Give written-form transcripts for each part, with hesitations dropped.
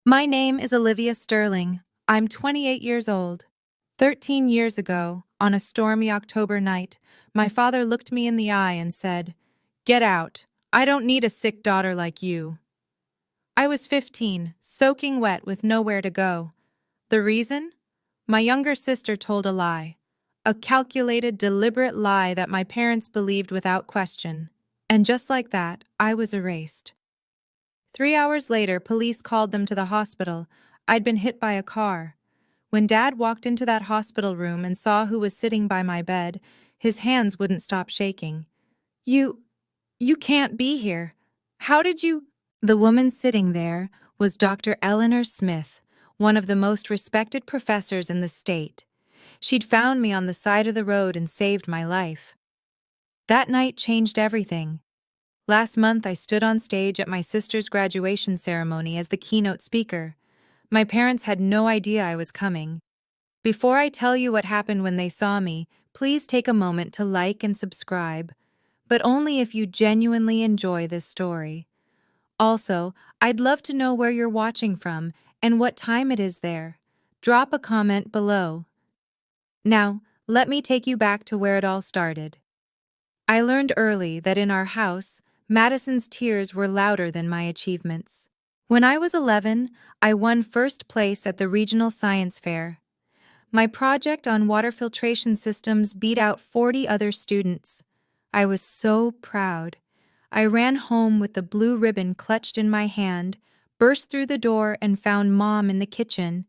My name is Olivia Sterling. I'm 28 years old. 13 years ago, on a stormy October night, my father looked me in the eye and said, "Get out. I don't need a sick daughter like you." I was 15, soaking wet with nowhere to go. The reason? My younger sister told a lie. A calculated, deliberate lie that my parents believed without question. And just like that, I was erased. 3 hours later, police called them to the hospital. I'd been hit by a car. When Dad walked into that hospital room and saw who was sitting by my bed, his hands wouldn't stop shaking. You can't be here. How did you? The woman sitting there was Dr. Eleanor Smith, one of the most respected professors in the state. She'd found me on the side of the road and saved my life. That night changed everything. Last month, I stood on stage at my sister's graduation ceremony as the keynote speaker. My parents had no idea I was coming. Before I tell you what happened when they saw me, please take a moment to like and subscribe, but only if you genuinely enjoy this story. Also, I'd love to know where you're watching from and what time it is there. Drop a comment below. Now, let me take you back to where it all started. I learned early that in our house, Madison's tears were louder than my achievements. When I was 11, I won first place at the regional science fair. My project on water filtration systems beat out 40 other students. I was so proud. I ran home with the blue ribbon clutched in my hand, burst through the door, and found Mom in the kitchen.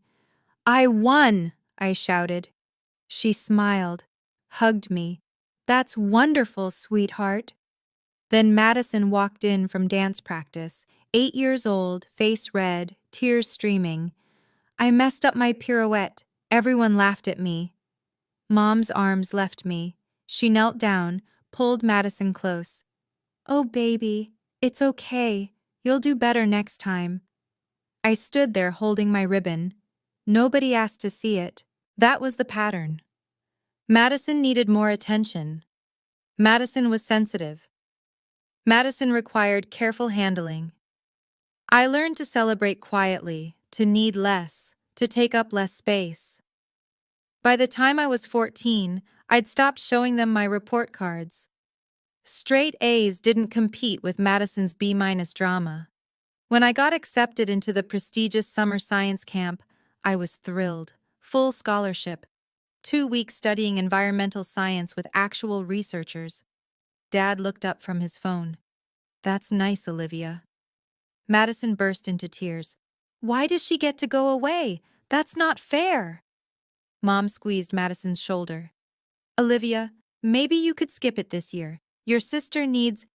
"I won!" I shouted. She smiled, hugged me. "That's wonderful, sweetheart." Then Madison walked in from dance practice, 8 years old, face red, tears streaming. I messed up my pirouette. Everyone laughed at me. Mom's arms left me. She knelt down, pulled Madison close. "Oh, baby, it's okay. You'll do better next time." I stood there holding my ribbon. Nobody asked to see it. That was the pattern. Madison needed more attention. Madison was sensitive. Madison required careful handling. I learned to celebrate quietly, to need less, to take up less space. By the time I was 14, I'd stopped showing them my report cards. Straight A's didn't compete with Madison's B- drama. When I got accepted into the prestigious summer science camp, I was thrilled. Full scholarship. 2 weeks studying environmental science with actual researchers. Dad looked up from his phone. "That's nice, Olivia." Madison burst into tears. "Why does she get to go away? That's not fair." Mom squeezed Madison's shoulder. "Olivia, maybe you could skip it this year. Your sister needs—"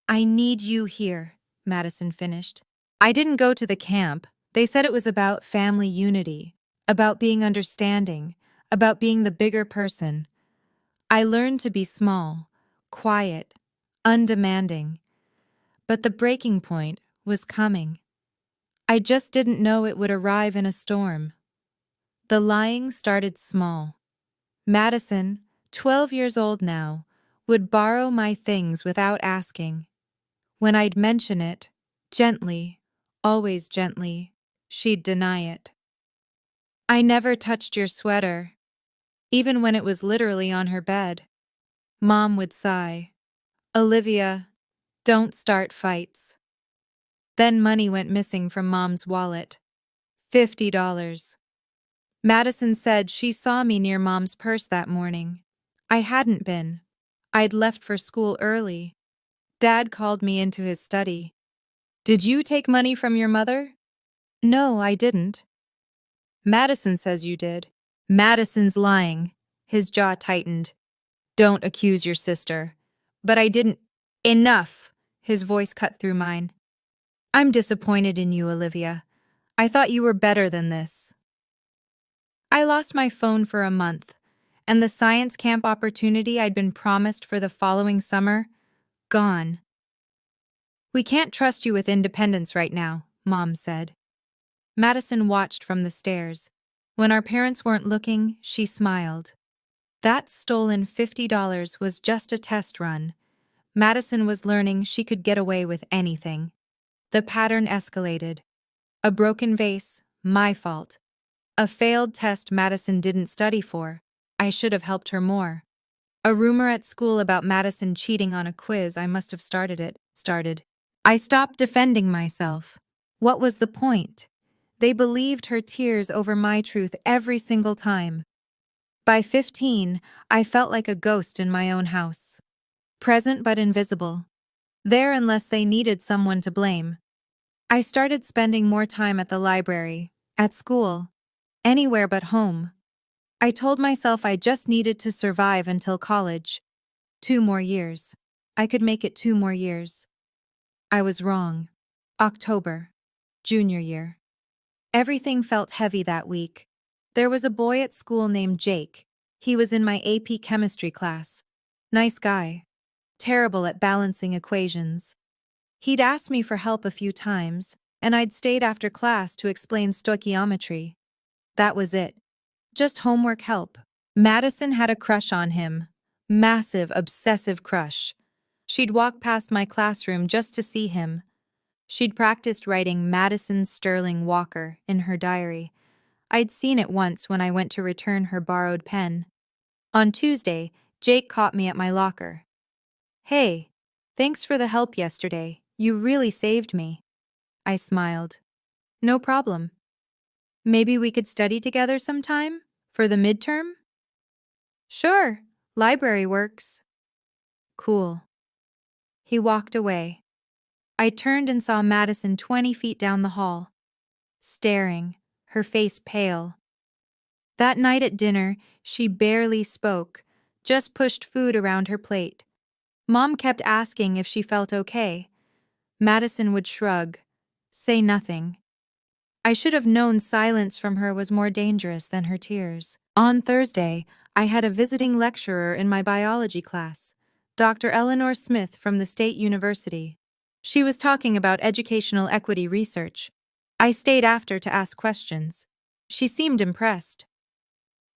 "I need you here," Madison finished. I didn't go to the camp. They said it was about family unity, about being understanding, about being the bigger person. I learned to be small, quiet, undemanding. But the breaking point was coming. I just didn't know it would arrive in a storm. The lying started small. Madison, 12 years old now, would borrow my things without asking. When I'd mention it, gently, always gently, she'd deny it. "I never touched your sweater," even when it was literally on her bed. Mom would sigh. "Olivia, don't start fights." Then money went missing from Mom's wallet. $50. Madison said she saw me near Mom's purse that morning. I hadn't been. I'd left for school early. Dad called me into his study. "Did you take money from your mother?" "No, I didn't." "Madison says you did." "Madison's lying." His jaw tightened. "Don't accuse your sister." "But I didn't." "Enough!" His voice cut through mine. "I'm disappointed in you, Olivia. I thought you were better than this." I lost my phone for a month, and the science camp opportunity I'd been promised for the following summer, gone. "We can't trust you with independence right now," Mom said. Madison watched from the stairs. When our parents weren't looking, she smiled. That stolen $50 was just a test run. Madison was learning she could get away with anything. The pattern escalated. A broken vase, my fault. A failed test Madison didn't study for. I should have helped her more. A rumor at school about Madison cheating on a quiz, I must have started. I stopped defending myself. What was the point? They believed her tears over my truth every single time. By 15, I felt like a ghost in my own house. Present but invisible. There unless they needed someone to blame. I started spending more time at the library, at school, anywhere but home. I told myself I just needed to survive until college. 2 more years. I could make it 2 more years. I was wrong. October. Junior year. Everything felt heavy that week. There was a boy at school named Jake. He was in my AP chemistry class. Nice guy. Terrible at balancing equations. He'd asked me for help a few times, and I'd stayed after class to explain stoichiometry. That was it. Just homework help. Madison had a crush on him. Massive, obsessive crush. She'd walk past my classroom just to see him. She'd practiced writing Madison Sterling Walker in her diary. I'd seen it once when I went to return her borrowed pen. On Tuesday, Jake caught me at my locker. "Hey, thanks for the help yesterday. You really saved me." I smiled. "No problem. Maybe we could study together sometime? For the midterm?" "Sure. Library works." "Cool." He walked away. I turned and saw Madison 20 feet down the hall, staring, her face pale. That night at dinner, she barely spoke, just pushed food around her plate. Mom kept asking if she felt okay. Madison would shrug, say nothing. I should have known silence from her was more dangerous than her tears. On Thursday, I had a visiting lecturer in my biology class, Dr. Eleanor Smith from the State University. She was talking about educational equity research. I stayed after to ask questions. She seemed impressed.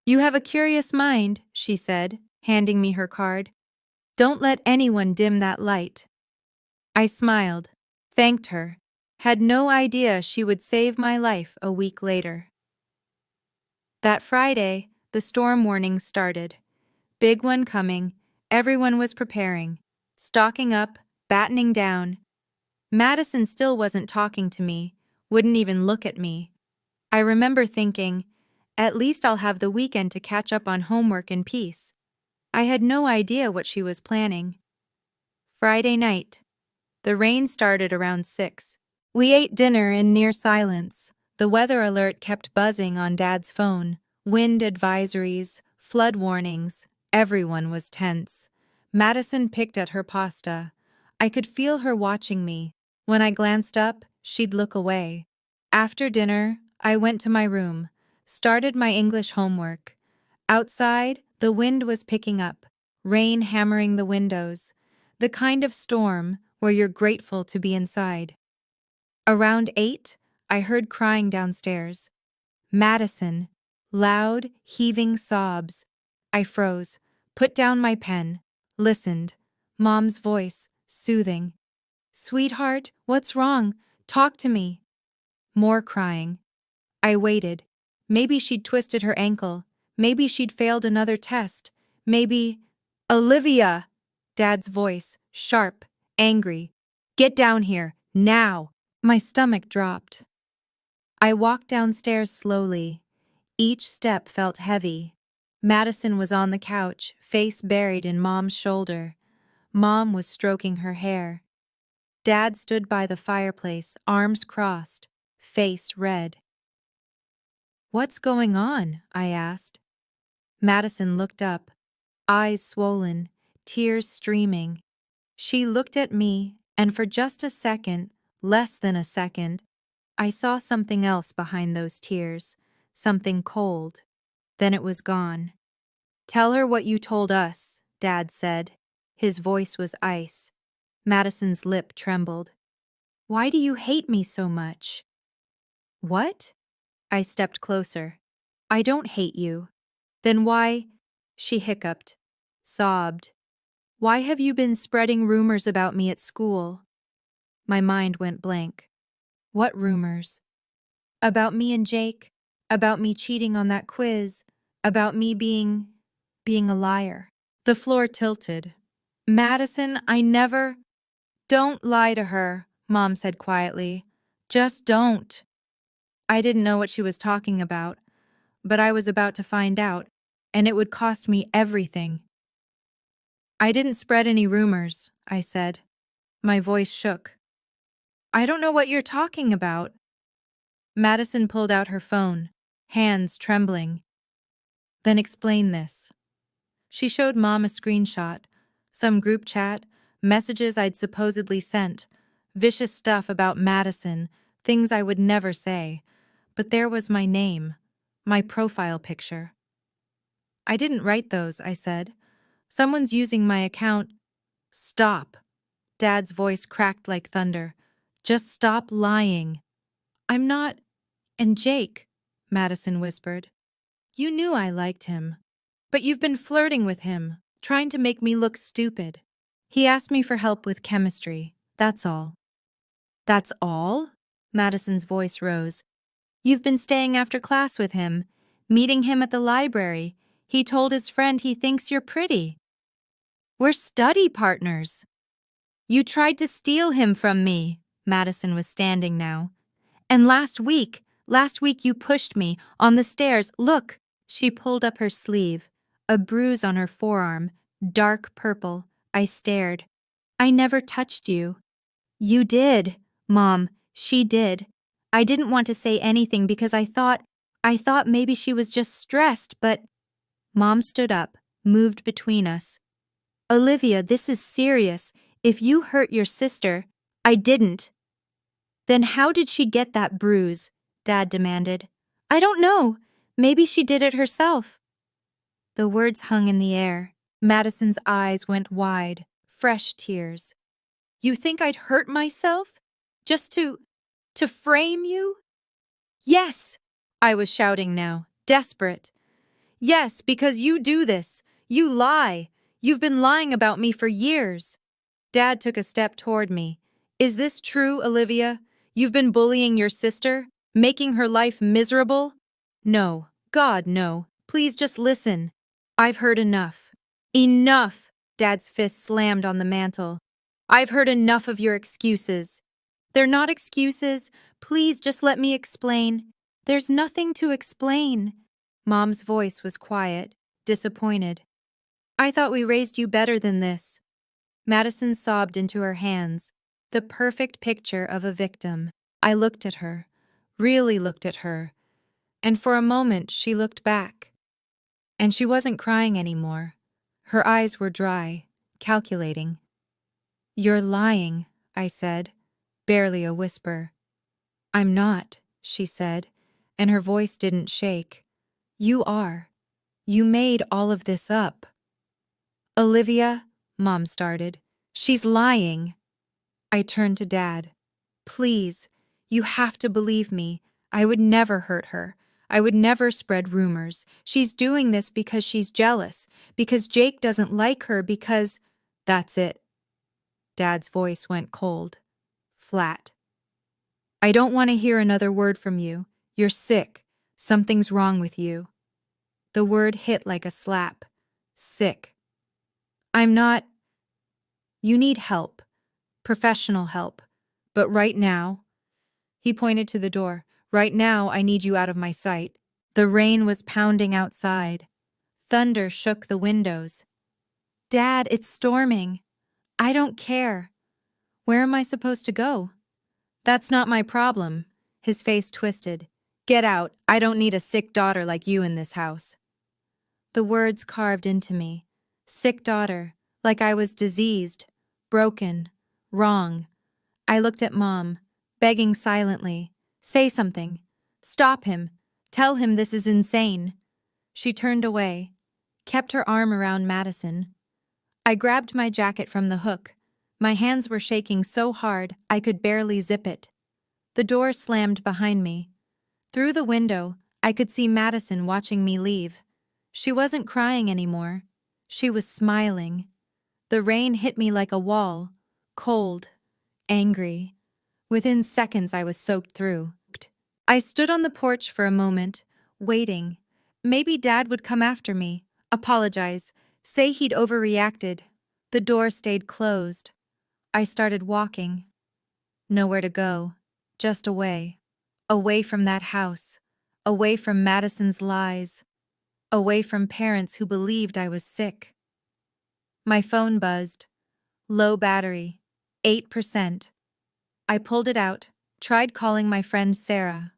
"You have a curious mind," she said, handing me her card. "Don't let anyone dim that light." I smiled, thanked her, had no idea she would save my life a week later. That Friday, the storm warnings started. Big one coming, everyone was preparing, stocking up, battening down. Madison still wasn't talking to me, wouldn't even look at me. I remember thinking, at least I'll have the weekend to catch up on homework in peace. I had no idea what she was planning. Friday night. The rain started around 6. We ate dinner in near silence. The weather alert kept buzzing on Dad's phone. Wind advisories, flood warnings. Everyone was tense. Madison picked at her pasta. I could feel her watching me. When I glanced up, she'd look away. After dinner, I went to my room, started my English homework. Outside, the wind was picking up, rain hammering the windows, the kind of storm where you're grateful to be inside. Around 8, I heard crying downstairs. Madison, loud, heaving sobs. I froze, put down my pen, listened. Mom's voice, soothing. "Sweetheart, what's wrong? Talk to me." More crying. I waited. Maybe she'd twisted her ankle. Maybe she'd failed another test. Maybe... "Olivia!" Dad's voice, sharp, angry. "Get down here, now!" My stomach dropped. I walked downstairs slowly. Each step felt heavy. Madison was on the couch, face buried in Mom's shoulder. Mom was stroking her hair. Dad stood by the fireplace, arms crossed, face red. "What's going on?" I asked. Madison looked up, eyes swollen, tears streaming. She looked at me, and for just a second, less than a second, I saw something else behind those tears, something cold. Then it was gone. "Tell her what you told us," Dad said. His voice was ice. Madison's lip trembled. "Why do you hate me so much?" "What?" I stepped closer. "I don't hate you." "Then why—" She hiccuped, sobbed. "Why have you been spreading rumors about me at school?" My mind went blank. What rumors? About me and Jake, about me cheating on that quiz, about me being a liar. The floor tilted. Madison, I never. Don't lie to her, Mom said quietly. Just don't. I didn't know what she was talking about, but I was about to find out, and it would cost me everything. I didn't spread any rumors, I said. My voice shook. I don't know what you're talking about. Madison pulled out her phone, hands trembling. Then explain this. She showed Mom a screenshot, some group chat, messages I'd supposedly sent, vicious stuff about Madison, things I would never say. But there was my name, my profile picture. I didn't write those, I said. Someone's using my account. Stop. Dad's voice cracked like thunder. Just stop lying. I'm not. And Jake, Madison whispered. You knew I liked him. But you've been flirting with him, trying to make me look stupid. He asked me for help with chemistry. That's all. That's all? Madison's voice rose. You've been staying after class with him, meeting him at the library. He told his friend he thinks you're pretty. We're study partners. You tried to steal him from me. Madison was standing now. And last week you pushed me on the stairs. Look, she pulled up her sleeve, a bruise on her forearm, dark purple. I stared. I never touched you. You did, Mom. She did. I didn't want to say anything because I thought maybe she was just stressed, but Mom stood up, moved between us. Olivia, this is serious. If you hurt your sister, I didn't. Then how did she get that bruise? Dad demanded. I don't know. Maybe she did it herself. The words hung in the air. Madison's eyes went wide, fresh tears. You think I'd hurt myself? Just to frame you? Yes, I was shouting now, desperate. Yes, because you do this. You lie. You've been lying about me for years. Dad took a step toward me. Is this true, Olivia? You've been bullying your sister? Making her life miserable? No. God, no. Please just listen. I've heard enough. Enough! Dad's fist slammed on the mantel. I've heard enough of your excuses. They're not excuses. Please just let me explain. There's nothing to explain. Mom's voice was quiet, disappointed. I thought we raised you better than this. Madison sobbed into her hands, the perfect picture of a victim. I looked at her, really looked at her, and for a moment she looked back. And she wasn't crying anymore. Her eyes were dry, calculating. You're lying, I said, barely a whisper. I'm not, she said, and her voice didn't shake. You are. You made all of this up. Olivia, Mom started. She's lying. I turned to Dad. Please, you have to believe me. I would never hurt her. I would never spread rumors. She's doing this because she's jealous, because Jake doesn't like her, because... That's it. Dad's voice went cold, flat. I don't want to hear another word from you. You're sick. Something's wrong with you. The word hit like a slap. Sick. I'm not... You need help. Professional help. But right now... He pointed to the door. Right now, I need you out of my sight. The rain was pounding outside. Thunder shook the windows. Dad, it's storming. I don't care. Where am I supposed to go? That's not my problem. His face twisted. Get out. I don't need a sick daughter like you in this house. The words carved into me. Sick daughter, like I was diseased, broken, wrong. I looked at Mom, begging silently. Say something. Stop him. Tell him this is insane. She turned away, kept her arm around Madison. I grabbed my jacket from the hook. My hands were shaking so hard I could barely zip it. The door slammed behind me. Through the window, I could see Madison watching me leave. She wasn't crying anymore. She was smiling. The rain hit me like a wall, cold, angry. Within seconds, I was soaked through. I stood on the porch for a moment, waiting. Maybe Dad would come after me, apologize, say he'd overreacted. The door stayed closed. I started walking. Nowhere to go. Just away. Away from that house. Away from Madison's lies. Away from parents who believed I was sick. My phone buzzed. Low battery. 8%. I pulled it out, tried calling my friend Sarah.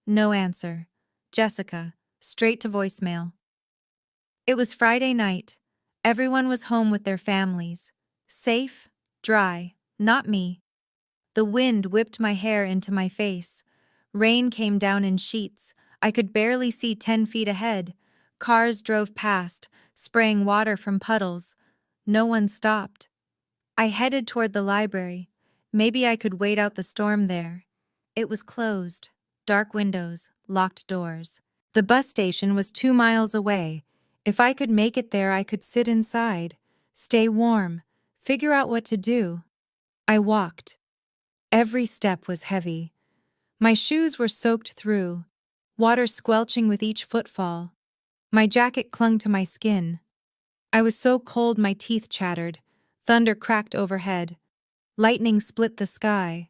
No answer. Jessica, straight to voicemail. It was Friday night. Everyone was home with their families. Safe, dry, not me. The wind whipped my hair into my face. Rain came down in sheets. I could barely see 10 feet ahead. Cars drove past, spraying water from puddles. No one stopped. I headed toward the library. Maybe I could wait out the storm there. It was closed. Dark windows, locked doors. The bus station was 2 miles away. If I could make it there, I could sit inside, stay warm, figure out what to do. I walked. Every step was heavy. My shoes were soaked through, water squelching with each footfall. My jacket clung to my skin. I was so cold my teeth chattered. Thunder cracked overhead. Lightning split the sky.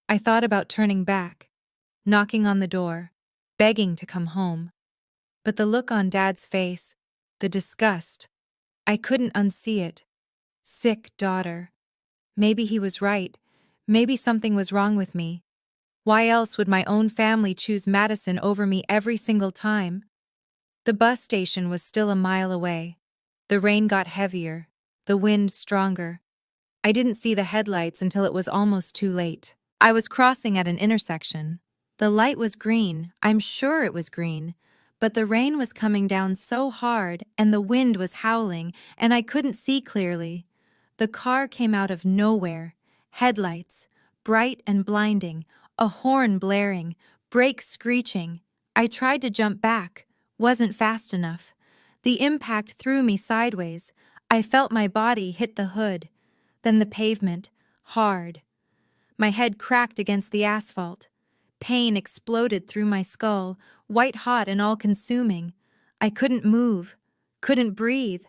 I thought about turning back, knocking on the door, begging to come home. But the look on Dad's face, the disgust, I couldn't unsee it. Sick daughter. Maybe he was right. Maybe something was wrong with me. Why else would my own family choose Madison over me every single time? The bus station was still a mile away. The rain got heavier, the wind stronger. I didn't see the headlights until it was almost too late. I was crossing at an intersection. The light was green, I'm sure it was green, but the rain was coming down so hard and the wind was howling and I couldn't see clearly. The car came out of nowhere. Headlights, bright and blinding, a horn blaring, brakes screeching. I tried to jump back, wasn't fast enough. The impact threw me sideways. I felt my body hit the hood. Then the pavement, hard. My head cracked against the asphalt. Pain exploded through my skull, white-hot and all-consuming. I couldn't move, couldn't breathe.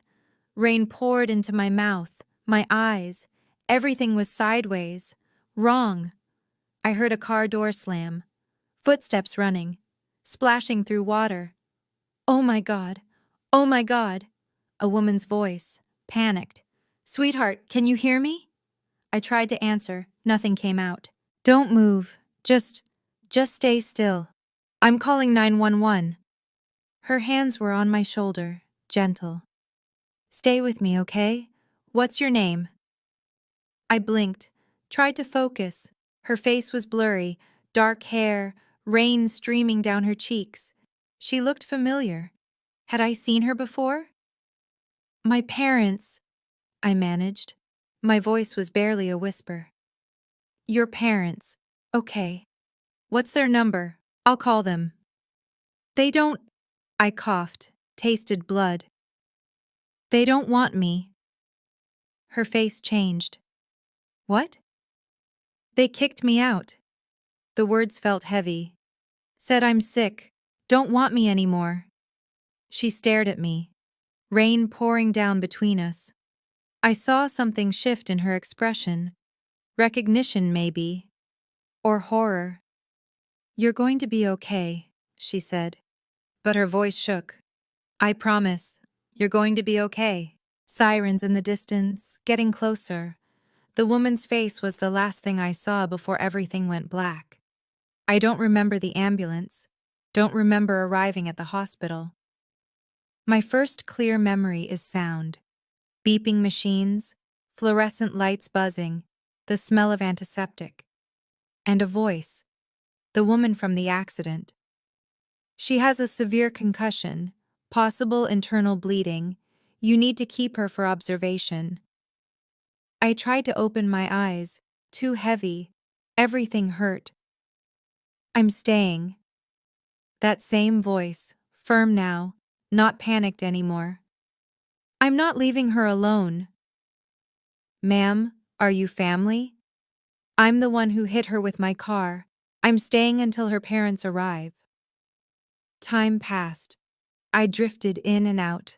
Rain poured into my mouth, my eyes. Everything was sideways. Wrong. I heard a car door slam. Footsteps running. Splashing through water. Oh my God. Oh my God. A woman's voice. Panicked. Sweetheart, can you hear me? I tried to answer. Nothing came out. Don't move. Just stay still. I'm calling 911. Her hands were on my shoulder, gentle. Stay with me, okay? What's your name? I blinked, tried to focus. Her face was blurry, dark hair, rain streaming down her cheeks. She looked familiar. Had I seen her before? My parents, I managed. My voice was barely a whisper. Your parents. Okay. What's their number? I'll call them. They don't... I coughed, tasted blood. They don't want me. Her face changed. What? They kicked me out. The words felt heavy. Said I'm sick. Don't want me anymore. She stared at me. Rain pouring down between us. I saw something shift in her expression. Recognition, maybe. Or horror. You're going to be okay, she said. But her voice shook. I promise. You're going to be okay. Sirens in the distance, getting closer. The woman's face was the last thing I saw before everything went black. I don't remember the ambulance. Don't remember arriving at the hospital. My first clear memory is sound. Beeping machines, fluorescent lights buzzing, the smell of antiseptic. And a voice. The woman from the accident. She has a severe concussion, possible internal bleeding. You need to keep her for observation. I tried to open my eyes, too heavy. Everything hurt. I'm staying. That same voice, firm now, not panicked anymore. I'm not leaving her alone. Ma'am, are you family? I'm the one who hit her with my car. I'm staying until her parents arrive. Time passed. I drifted in and out.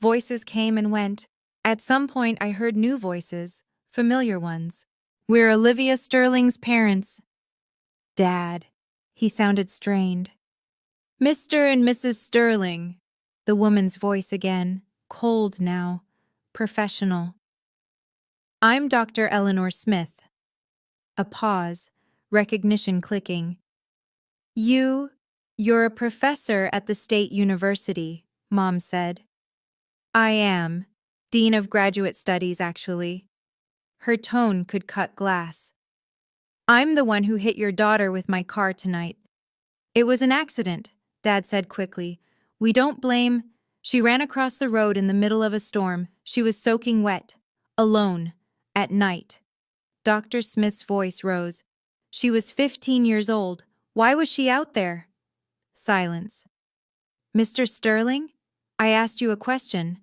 Voices came and went. At some point, I heard new voices, familiar ones. We're Olivia Sterling's parents. Dad. He sounded strained. Mr. and Mrs. Sterling. The woman's voice again, cold now, professional. I'm Dr. Eleanor Smith. A pause, recognition clicking. You're a professor at the State University, Mom said. I am. Dean of Graduate Studies, actually. Her tone could cut glass. I'm the one who hit your daughter with my car tonight. It was an accident, Dad said quickly. We don't blame. She ran across the road in the middle of a storm. She was soaking wet. Alone. At night. Dr. Smith's voice rose. She was 15 years old. Why was she out there? Silence. Mr. Sterling? I asked you a question.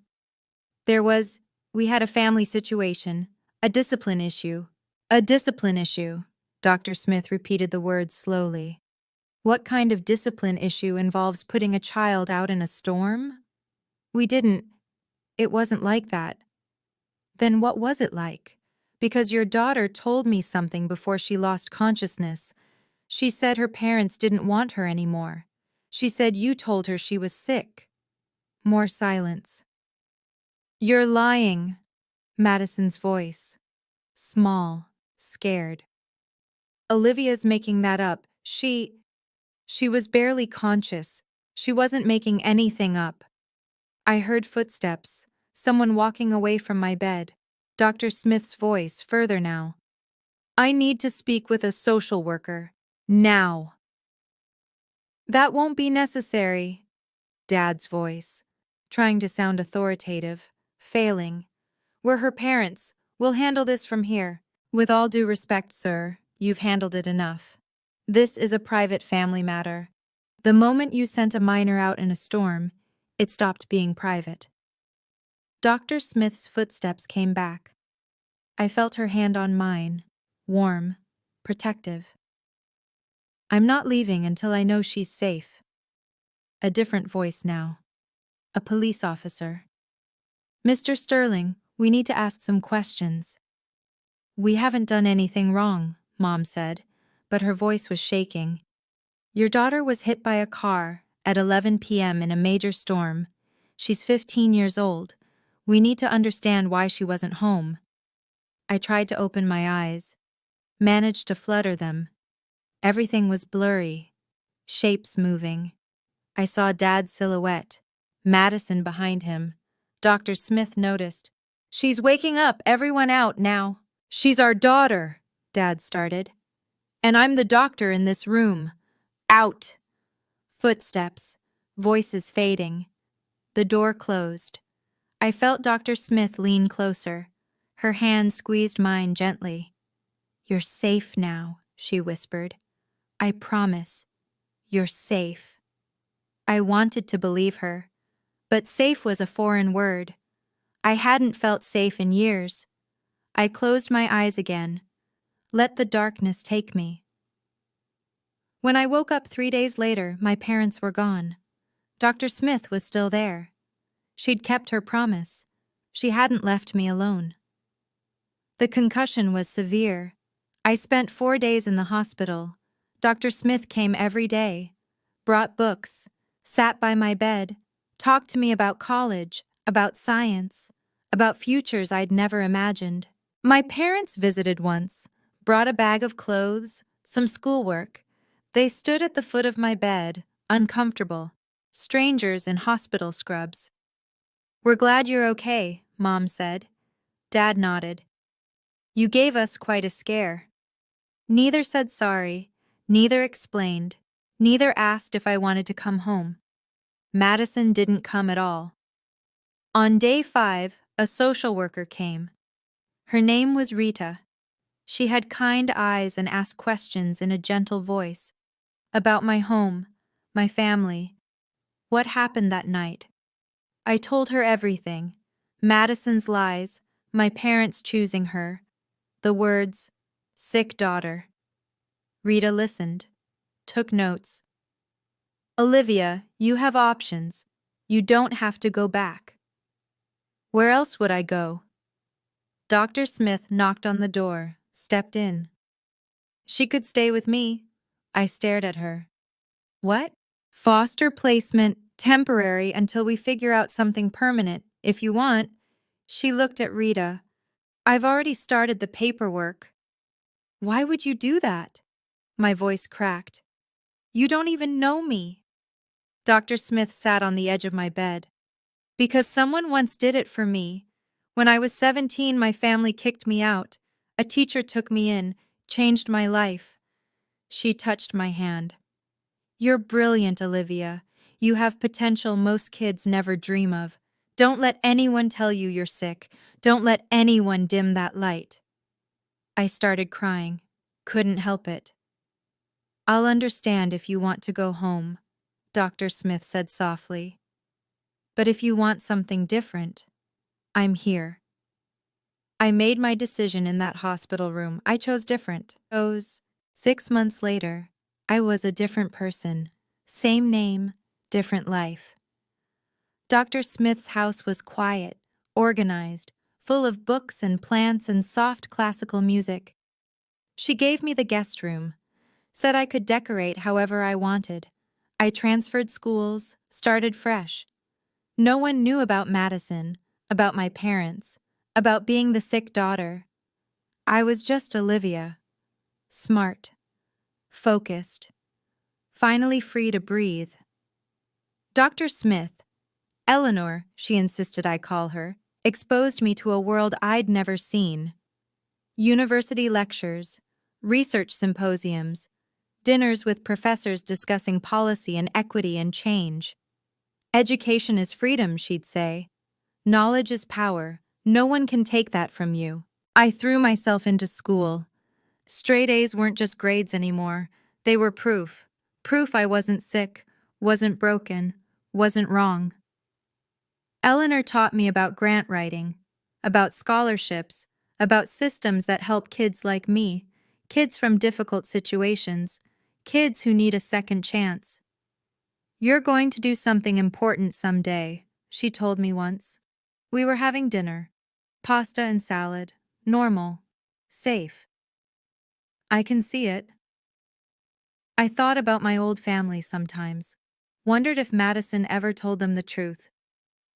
We had a family situation. A discipline issue. A discipline issue. Dr. Smith repeated the words slowly. What kind of discipline issue involves putting a child out in a storm? It wasn't like that. Then what was it like? Because your daughter told me something before she lost consciousness. She said her parents didn't want her anymore. She said you told her she was sick. More silence. You're lying. Madison's voice. Small, scared. Olivia's making that up. She was barely conscious. She wasn't making anything up. I heard footsteps, someone walking away from my bed. Dr. Smith's voice, further now. I need to speak with a social worker. Now. That won't be necessary. Dad's voice, trying to sound authoritative, failing. We're her parents. We'll handle this from here. With all due respect, sir, you've handled it enough. This is a private family matter. The moment you sent a minor out in a storm, it stopped being private. Dr. Smith's footsteps came back. I felt her hand on mine, warm, protective. I'm not leaving until I know she's safe. A different voice now. A police officer. Mr. Sterling, we need to ask some questions. We haven't done anything wrong, Mom said, but her voice was shaking. Your daughter was hit by a car at 11 p.m. in a major storm. She's 15 years old. We need to understand why she wasn't home. I tried to open my eyes, managed to flutter them. Everything was blurry, shapes moving. I saw Dad's silhouette, Madison behind him. Dr. Smith noticed. She's waking up, everyone out now. She's our daughter, Dad started. And I'm the doctor in this room. Out. Footsteps, voices fading. The door closed. I felt Dr. Smith lean closer. Her hand squeezed mine gently. You're safe now, she whispered. I promise. You're safe. I wanted to believe her, but safe was a foreign word. I hadn't felt safe in years. I closed my eyes again. Let the darkness take me. When I woke up 3 days later, my parents were gone. Dr. Smith was still there. She'd kept her promise. She hadn't left me alone. The concussion was severe. I spent 4 days in the hospital. Dr. Smith came every day, brought books, sat by my bed, talked to me about college, about science, about futures I'd never imagined. My parents visited once, brought a bag of clothes, some schoolwork. They stood at the foot of my bed, uncomfortable, strangers in hospital scrubs. We're glad you're okay, Mom said. Dad nodded. You gave us quite a scare. Neither said sorry, neither explained, neither asked if I wanted to come home. Madison didn't come at all. On day 5, a social worker came. Her name was Rita. She had kind eyes and asked questions in a gentle voice. About my home, my family, what happened that night. I told her everything. Madison's lies, my parents choosing her, the words, sick daughter. Rita listened. took notes. Olivia, you have options. You don't have to go back. Where else would I go? Dr. Smith knocked on the door, stepped in. She could stay with me. I stared at her. What? Foster placement, temporary until we figure out something permanent, if you want. She looked at Rita. I've already started the paperwork. Why would you do that? My voice cracked. You don't even know me. Dr. Smith sat on the edge of my bed. Because someone once did it for me. When I was 17, my family kicked me out. A teacher took me in, changed my life. She touched my hand. You're brilliant, Olivia. You have potential most kids never dream of. Don't let anyone tell you you're sick. Don't let anyone dim that light. I started crying. Couldn't help it. I'll understand if you want to go home, Dr. Smith said softly. But if you want something different, I'm here. I made my decision in that hospital room. I chose different. 6 months later, I was a different person. Same name, different life. Dr. Smith's house was quiet, organized, full of books and plants and soft classical music. She gave me the guest room, said I could decorate however I wanted. I transferred schools, started fresh. No one knew about Madison, about my parents, about being the sick daughter. I was just Olivia. Smart. Focused. Finally free to breathe. Dr. Smith, Eleanor, she insisted I call her, exposed me to a world I'd never seen. University lectures, research symposiums, dinners with professors discussing policy and equity and change. Education is freedom, she'd say. Knowledge is power. No one can take that from you. I threw myself into school. Straight A's weren't just grades anymore. They were proof. Proof I wasn't sick, wasn't broken, wasn't wrong. Eleanor taught me about grant writing, about scholarships, about systems that help kids like me, kids from difficult situations, kids who need a second chance. You're going to do something important someday, she told me once. We were having dinner. Pasta and salad. Normal. Safe. I can see it. I thought about my old family sometimes. Wondered if Madison ever told them the truth.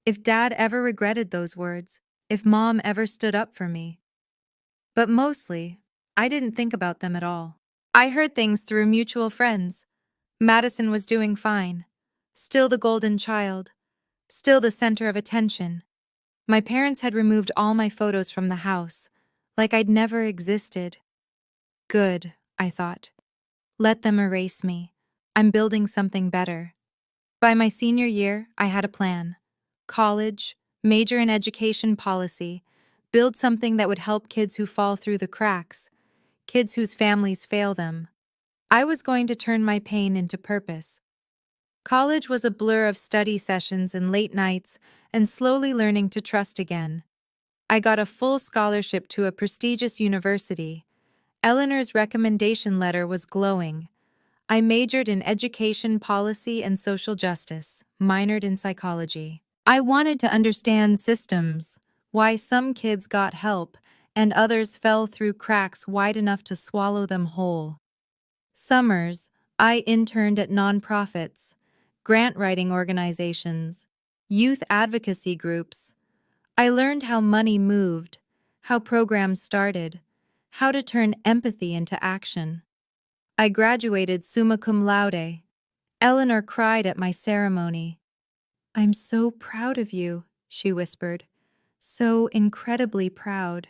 If Dad ever regretted those words. If Mom ever stood up for me. But mostly, I didn't think about them at all. I heard things through mutual friends. Madison was doing fine. Still the golden child. Still the center of attention. My parents had removed all my photos from the house, like I'd never existed. Good, I thought. Let them erase me. I'm building something better. By my senior year, I had a plan. College, major in education policy, build something that would help kids who fall through the cracks, kids whose families fail them. I was going to turn my pain into purpose. College was a blur of study sessions and late nights and slowly learning to trust again. I got a full scholarship to a prestigious university. Eleanor's recommendation letter was glowing. I majored in education policy and social justice, minored in psychology. I wanted to understand systems, why some kids got help and others fell through cracks wide enough to swallow them whole. Summers, I interned at nonprofits, grant writing organizations, youth advocacy groups. I learned how money moved, how programs started, how to turn empathy into action. I graduated summa cum laude. Eleanor cried at my ceremony. I'm so proud of you, she whispered. So incredibly proud.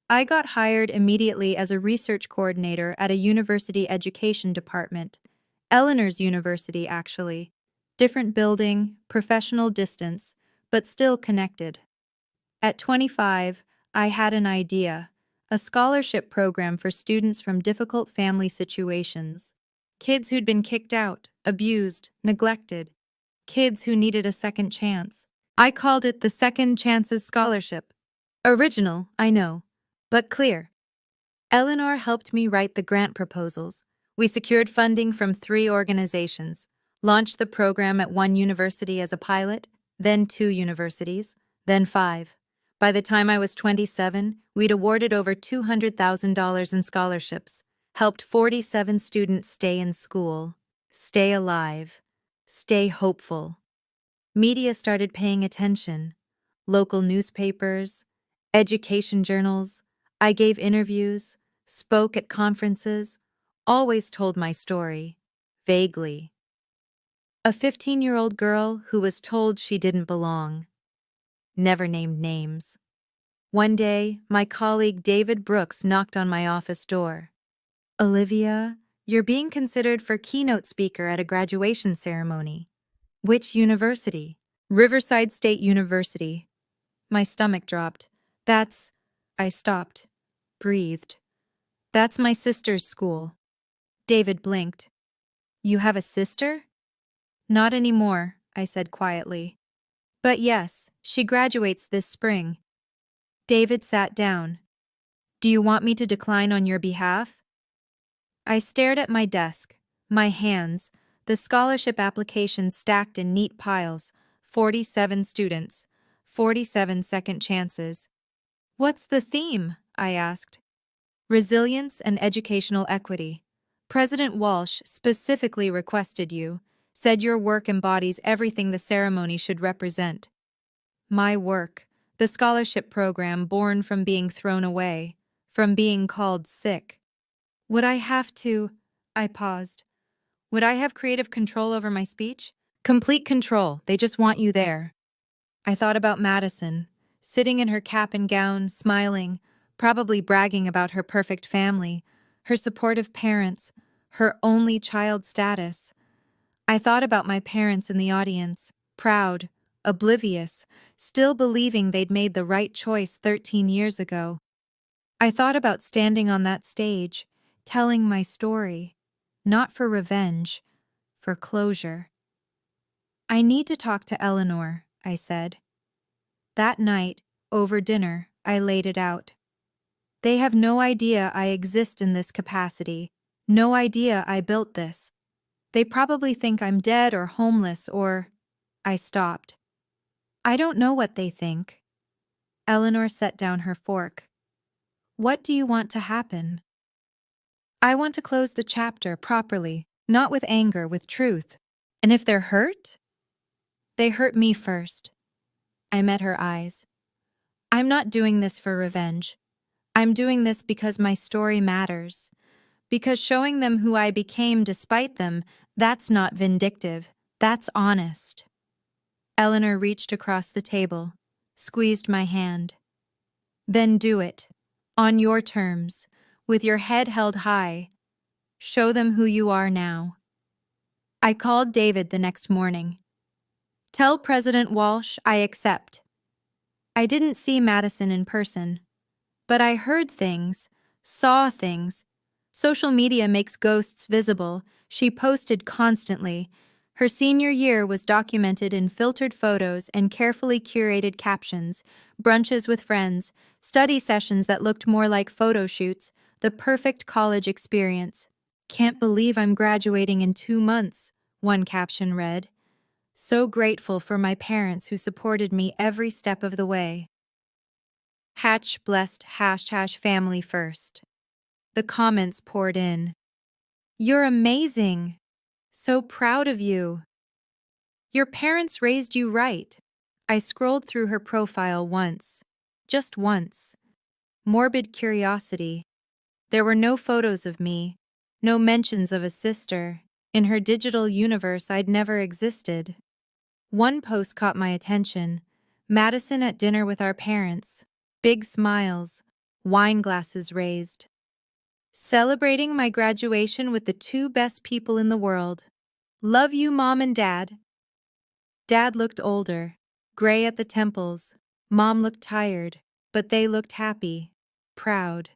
I got hired immediately as a research coordinator at a university education department. Eleanor's university, actually. Different building, professional distance, but still connected. At 25, I had an idea. A scholarship program for students from difficult family situations. Kids who'd been kicked out, abused, neglected. Kids who needed a second chance. I called it the Second Chances Scholarship. Original, I know, but clear. Eleanor helped me write the grant proposals. We secured funding from 3 organizations, launched the program at 1 university as a pilot, then 2 universities, then 5. By the time I was 27, we'd awarded over $200,000 in scholarships, helped 47 students stay in school, stay alive, stay hopeful. Media started paying attention. Local newspapers, education journals. I gave interviews, spoke at conferences, always told my story, vaguely. A 15-year-old girl who was told she didn't belong. Never named names. One day, my colleague David Brooks knocked on my office door. "Olivia, you're being considered for keynote speaker at a graduation ceremony." "Which university?" "Riverside State University." My stomach dropped. I stopped, breathed. "That's my sister's school." David blinked. "You have a sister?" "Not anymore," I said quietly. "But yes, she graduates this spring." David sat down. "Do you want me to decline on your behalf?" I stared at my desk, my hands, the scholarship applications stacked in neat piles, 47 students, 47 second chances. "What's the theme?" I asked. "Resilience and educational equity. President Walsh specifically requested you, said your work embodies everything the ceremony should represent." My work, the scholarship program born from being thrown away, from being called sick. Would I have to? I paused. Would I have creative control over my speech? Complete control, they just want you there. I thought about Madison, sitting in her cap and gown, smiling, probably bragging about her perfect family, her supportive parents, her only child status. I thought about my parents in the audience, proud, oblivious, still believing they'd made the right choice 13 years ago. I thought about standing on that stage, telling my story, not for revenge, for closure. "I need to talk to Eleanor," I said. That night, over dinner, I laid it out. They have no idea I exist in this capacity, no idea I built this. They probably think I'm dead or homeless or... I stopped. "I don't know what they think." Eleanor set down her fork. "What do you want to happen?" "I want to close the chapter properly, not with anger, with truth. And if they're hurt?" "They hurt me first." I met her eyes. "I'm not doing this for revenge. I'm doing this because my story matters. Because showing them who I became despite them, that's not vindictive. That's honest." Eleanor reached across the table, squeezed my hand. "Then do it. On your terms, with your head held high. Show them who you are now." I called David the next morning. "Tell President Walsh I accept." I didn't see Madison in person, but I heard things, saw things. Social media makes ghosts visible. She posted constantly. Her senior year was documented in filtered photos and carefully curated captions, brunches with friends, study sessions that looked more like photo shoots, the perfect college experience. "Can't believe I'm graduating in 2 months," one caption read. "So grateful for my parents who supported me every step of the way." Hatch blessed #family first. The comments poured in. "You're amazing. So proud of you. Your parents raised you right." I scrolled through her profile once. Just once. Morbid curiosity. There were no photos of me, no mentions of a sister. In her digital universe, I'd never existed. One post caught my attention. Madison at dinner with our parents. Big smiles, wine glasses raised. "Celebrating my graduation with the 2 best people in the world. Love you, Mom and Dad." Dad looked older, gray at the temples. Mom looked tired, but they looked happy, proud.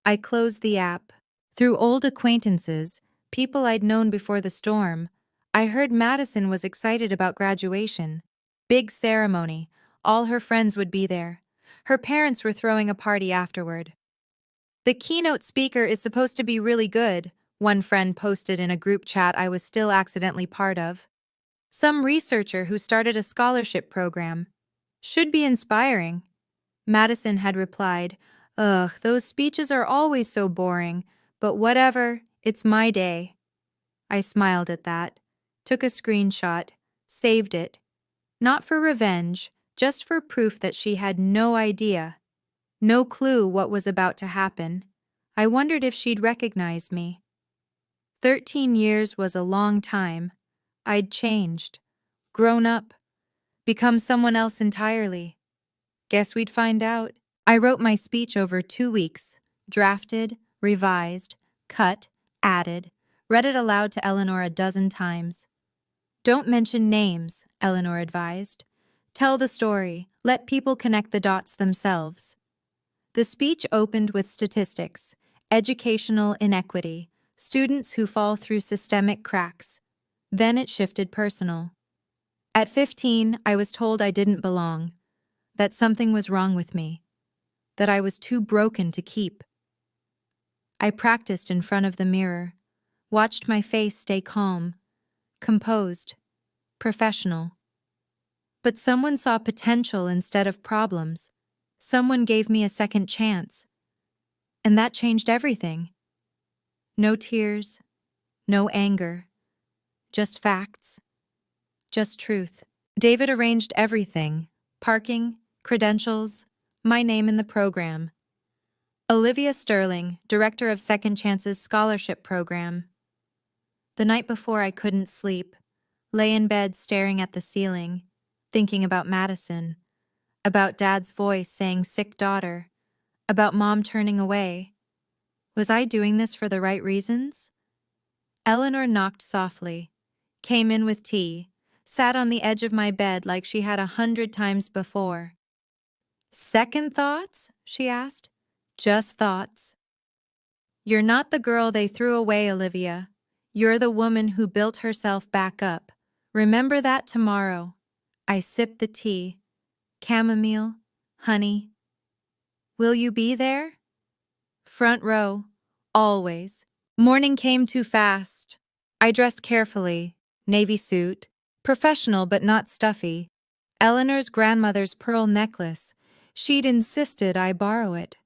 I closed the app. Through old acquaintances, people I'd known before the storm, I heard Madison was excited about graduation. Big ceremony. All her friends would be there. Her parents were throwing a party afterward. "The keynote speaker is supposed to be really good," one friend posted in a group chat I was still accidentally part of. Some researcher who started a scholarship program. Should be inspiring. Madison had replied, "Ugh, those speeches are always so boring, but whatever, it's my day." I smiled at that, took a screenshot, saved it. Not for revenge, just for proof that she had no idea, no clue what was about to happen. I wondered if she'd recognize me. 13 years was a long time. I'd changed, grown up, become someone else entirely. Guess we'd find out. I wrote my speech over 2 weeks, drafted, revised, cut, added, read it aloud to Eleanor a dozen times. "Don't mention names," Eleanor advised. "Tell the story. Let people connect the dots themselves." The speech opened with statistics, educational inequity, students who fall through systemic cracks. Then it shifted personal. At 15, I was told I didn't belong, that something was wrong with me, that I was too broken to keep. I practiced in front of the mirror, watched my face stay calm, composed, professional. But someone saw potential instead of problems. Someone gave me a second chance. And that changed everything. No tears, no anger, just facts, just truth. David arranged everything: parking, credentials, my name in the program. Olivia Sterling, director of Second Chance's scholarship program. The night before, I couldn't sleep, lay in bed staring at the ceiling, thinking about Madison, about Dad's voice saying sick daughter, about Mom turning away. Was I doing this for the right reasons? Eleanor knocked softly, came in with tea, sat on the edge of my bed like she had 100 times before. "Second thoughts?" she asked. "Just thoughts. You're not the girl they threw away, Olivia. You're the woman who built herself back up. Remember that tomorrow." I sipped the tea. Chamomile, honey. "Will you be there?" "Front row. Always." Morning came too fast. I dressed carefully, navy suit, professional but not stuffy. Eleanor's grandmother's pearl necklace. She'd insisted I borrow it.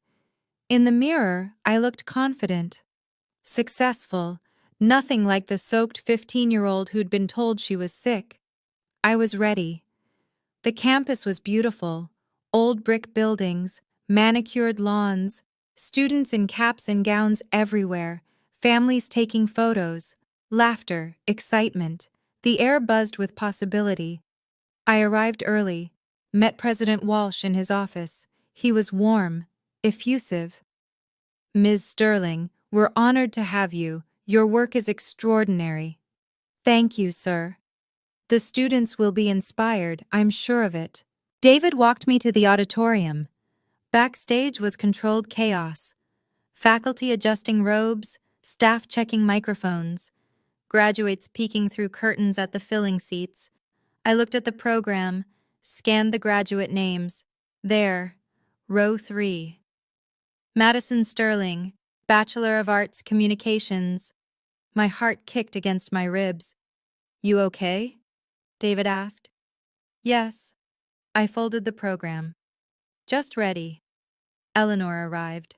In the mirror, I looked confident, successful, nothing like the soaked 15-year-old who'd been told she was sick. I was ready. The campus was beautiful. Old brick buildings, manicured lawns, students in caps and gowns everywhere, families taking photos, laughter, excitement. The air buzzed with possibility. I arrived early, met President Walsh in his office. He was warm, effusive. "Ms. Sterling, we're honored to have you. Your work is extraordinary." "Thank you, sir. The students will be inspired, I'm sure of it." David walked me to the auditorium. Backstage was controlled chaos. Faculty adjusting robes, staff checking microphones, graduates peeking through curtains at the filling seats. I looked at the program, scanned the graduate names. There, row 3. Madison Sterling, Bachelor of Arts Communications. My heart kicked against my ribs. "You okay?" David asked. "Yes." I folded the program. "Just ready." Eleanor arrived.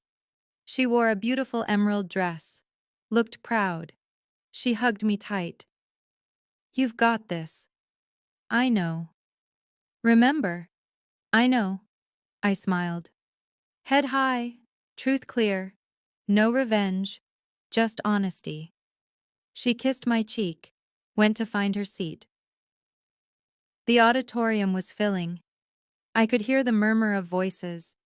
She wore a beautiful emerald dress, looked proud. She hugged me tight. "You've got this." "I know." "Remember." "I know." I smiled. Head high, truth clear, no revenge, just honesty. She kissed my cheek, went to find her seat. The auditorium was filling. I could hear the murmur of voices.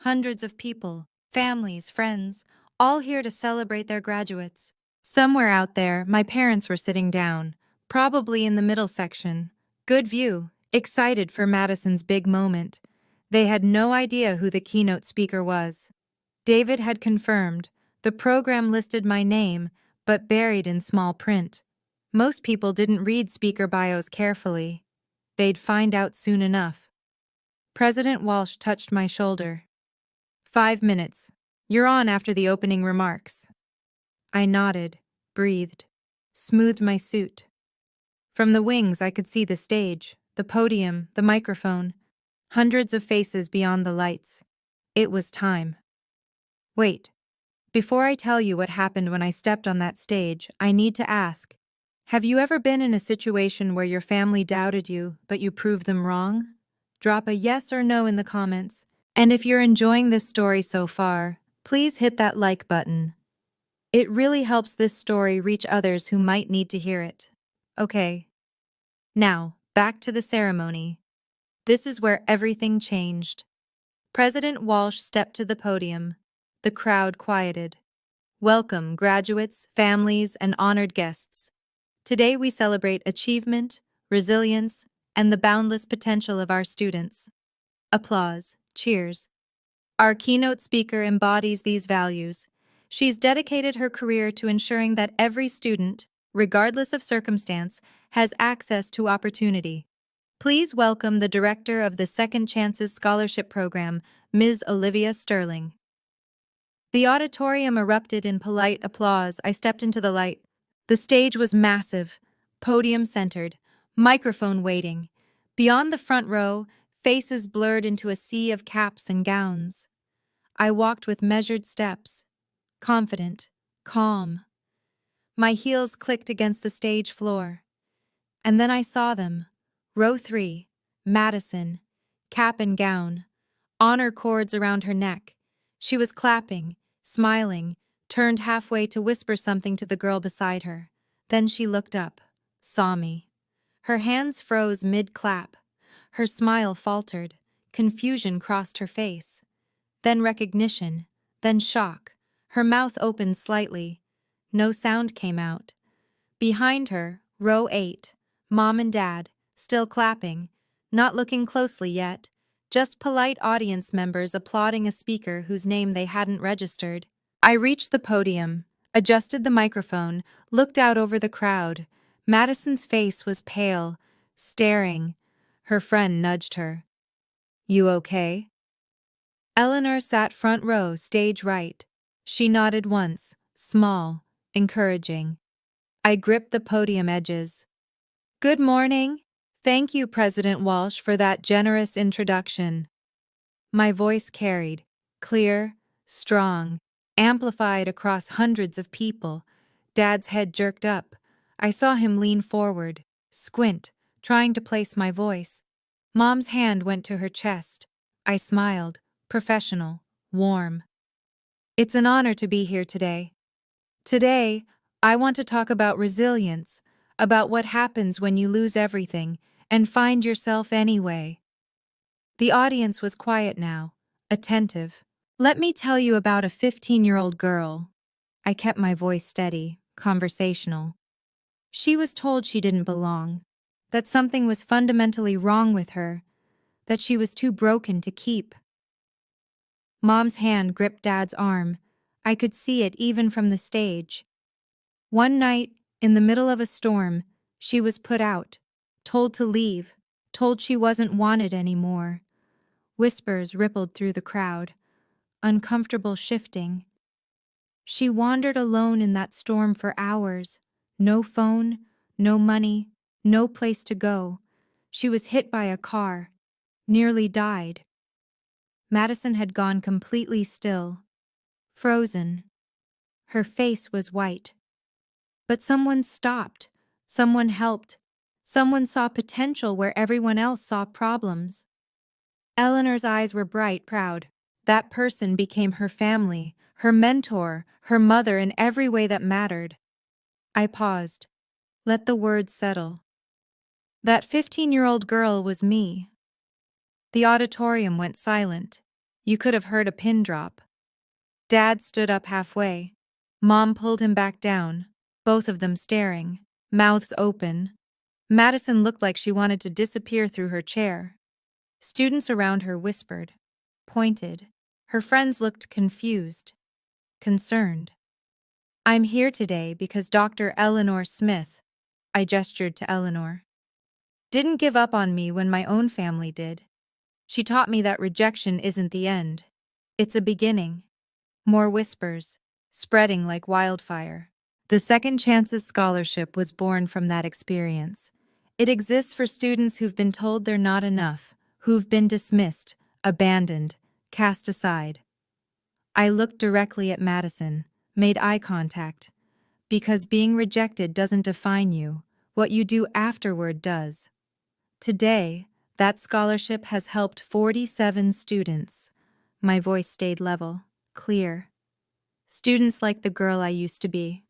Hundreds of people, families, friends, all here to celebrate their graduates. Somewhere out there, my parents were sitting down, probably in the middle section. Good view, excited for Madison's big moment. They had no idea who the keynote speaker was. David had confirmed. The program listed my name, but buried in small print. Most people didn't read speaker bios carefully. They'd find out soon enough. President Walsh touched my shoulder. 5 minutes. You're on after the opening remarks." I nodded. breathed, smoothed my suit. From the wings, I could see the stage, the podium, the microphone, hundreds of faces beyond the lights. It was time. Wait, before I tell you what happened when I stepped on that stage, I need to ask, have you ever been in a situation where your family doubted you, but you proved them wrong? Drop a yes or no in the comments. And if you're enjoying this story so far, please hit that like button. It really helps this story reach others who might need to hear it. Okay. Now, back to the ceremony. This is where everything changed. President Walsh stepped to the podium. The crowd quieted. Welcome, graduates, families, and honored guests. Today we celebrate achievement, resilience, and the boundless potential of our students. Applause, cheers. Our keynote speaker embodies these values. She's dedicated her career to ensuring that every student, regardless of circumstance, has access to opportunity. Please welcome the director of the Second Chances Scholarship Program, Ms. Olivia Sterling. The auditorium erupted in polite applause. I stepped into the light. The stage was massive, podium centered, microphone waiting. Beyond the front row, faces blurred into a sea of caps and gowns. I walked with measured steps, confident, calm. My heels clicked against the stage floor. And then I saw them. Row 3, Madison, cap and gown, honor cords around her neck. She was clapping, smiling, turned halfway to whisper something to the girl beside her. Then she looked up, saw me. Her hands froze mid-clap. Her smile faltered. Confusion crossed her face. Then recognition, then shock. Her mouth opened slightly. No sound came out. Behind her, row 8, Mom and Dad, still clapping, not looking closely yet, just polite audience members applauding a speaker whose name they hadn't registered. I reached the podium, adjusted the microphone, looked out over the crowd. Madison's face was pale, staring. Her friend nudged her. "You okay?" Eleanor sat front row, stage right. She nodded once, small, encouraging. I gripped the podium edges. "Good morning. Thank you, President Walsh, for that generous introduction." My voice carried, clear, strong, amplified across hundreds of people. Dad's head jerked up. I saw him lean forward, squint, trying to place my voice. Mom's hand went to her chest. I smiled, professional, warm. "It's an honor to be here today. Today, I want to talk about resilience, about what happens when you lose everything and find yourself anyway." The audience was quiet now, attentive. "Let me tell you about a 15-year-old girl." I kept my voice steady, conversational. She was told she didn't belong, that something was fundamentally wrong with her, that she was too broken to keep. Mom's hand gripped Dad's arm. I could see it even from the stage. One night, in the middle of a storm, she was put out, told to leave, told she wasn't wanted anymore. Whispers rippled through the crowd, uncomfortable shifting. She wandered alone in that storm for hours. No phone, no money, no place to go. She was hit by a car, nearly died. Madison had gone completely still, frozen. Her face was white. But someone stopped, someone helped, someone saw potential where everyone else saw problems. Eleanor's eyes were bright, proud. That person became her family, her mentor, her mother in every way that mattered. I paused. Let the words settle. That 15-year-old girl was me. The auditorium went silent. You could have heard a pin drop. Dad stood up halfway. Mom pulled him back down, both of them staring, mouths open. Madison looked like she wanted to disappear through her chair. Students around her whispered, pointed. Her friends looked confused, concerned. "I'm here today because Dr. Eleanor Smith," I gestured to Eleanor, "didn't give up on me when my own family did. She taught me that rejection isn't the end. It's a beginning." More whispers, spreading like wildfire. The Second Chances Scholarship was born from that experience. It exists for students who've been told they're not enough, who've been dismissed, abandoned, cast aside. I looked directly at Madison, made eye contact, because being rejected doesn't define you. What you do afterward does. Today, that scholarship has helped 47 students. My voice stayed level, clear. Students like the girl I used to be.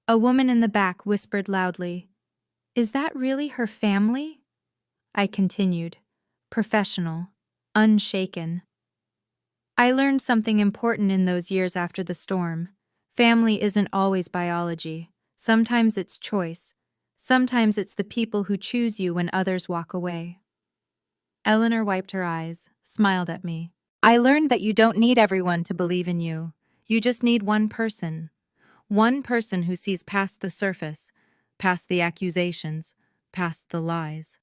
A woman in the back whispered loudly, "Is that really her family?" I continued, professional, unshaken. I learned something important in those years after the storm. Family isn't always biology. Sometimes it's choice. Sometimes it's the people who choose you when others walk away. Eleanor wiped her eyes, smiled at me. I learned that you don't need everyone to believe in you. You just need one person. One person who sees past the surface, past the accusations, past the lies.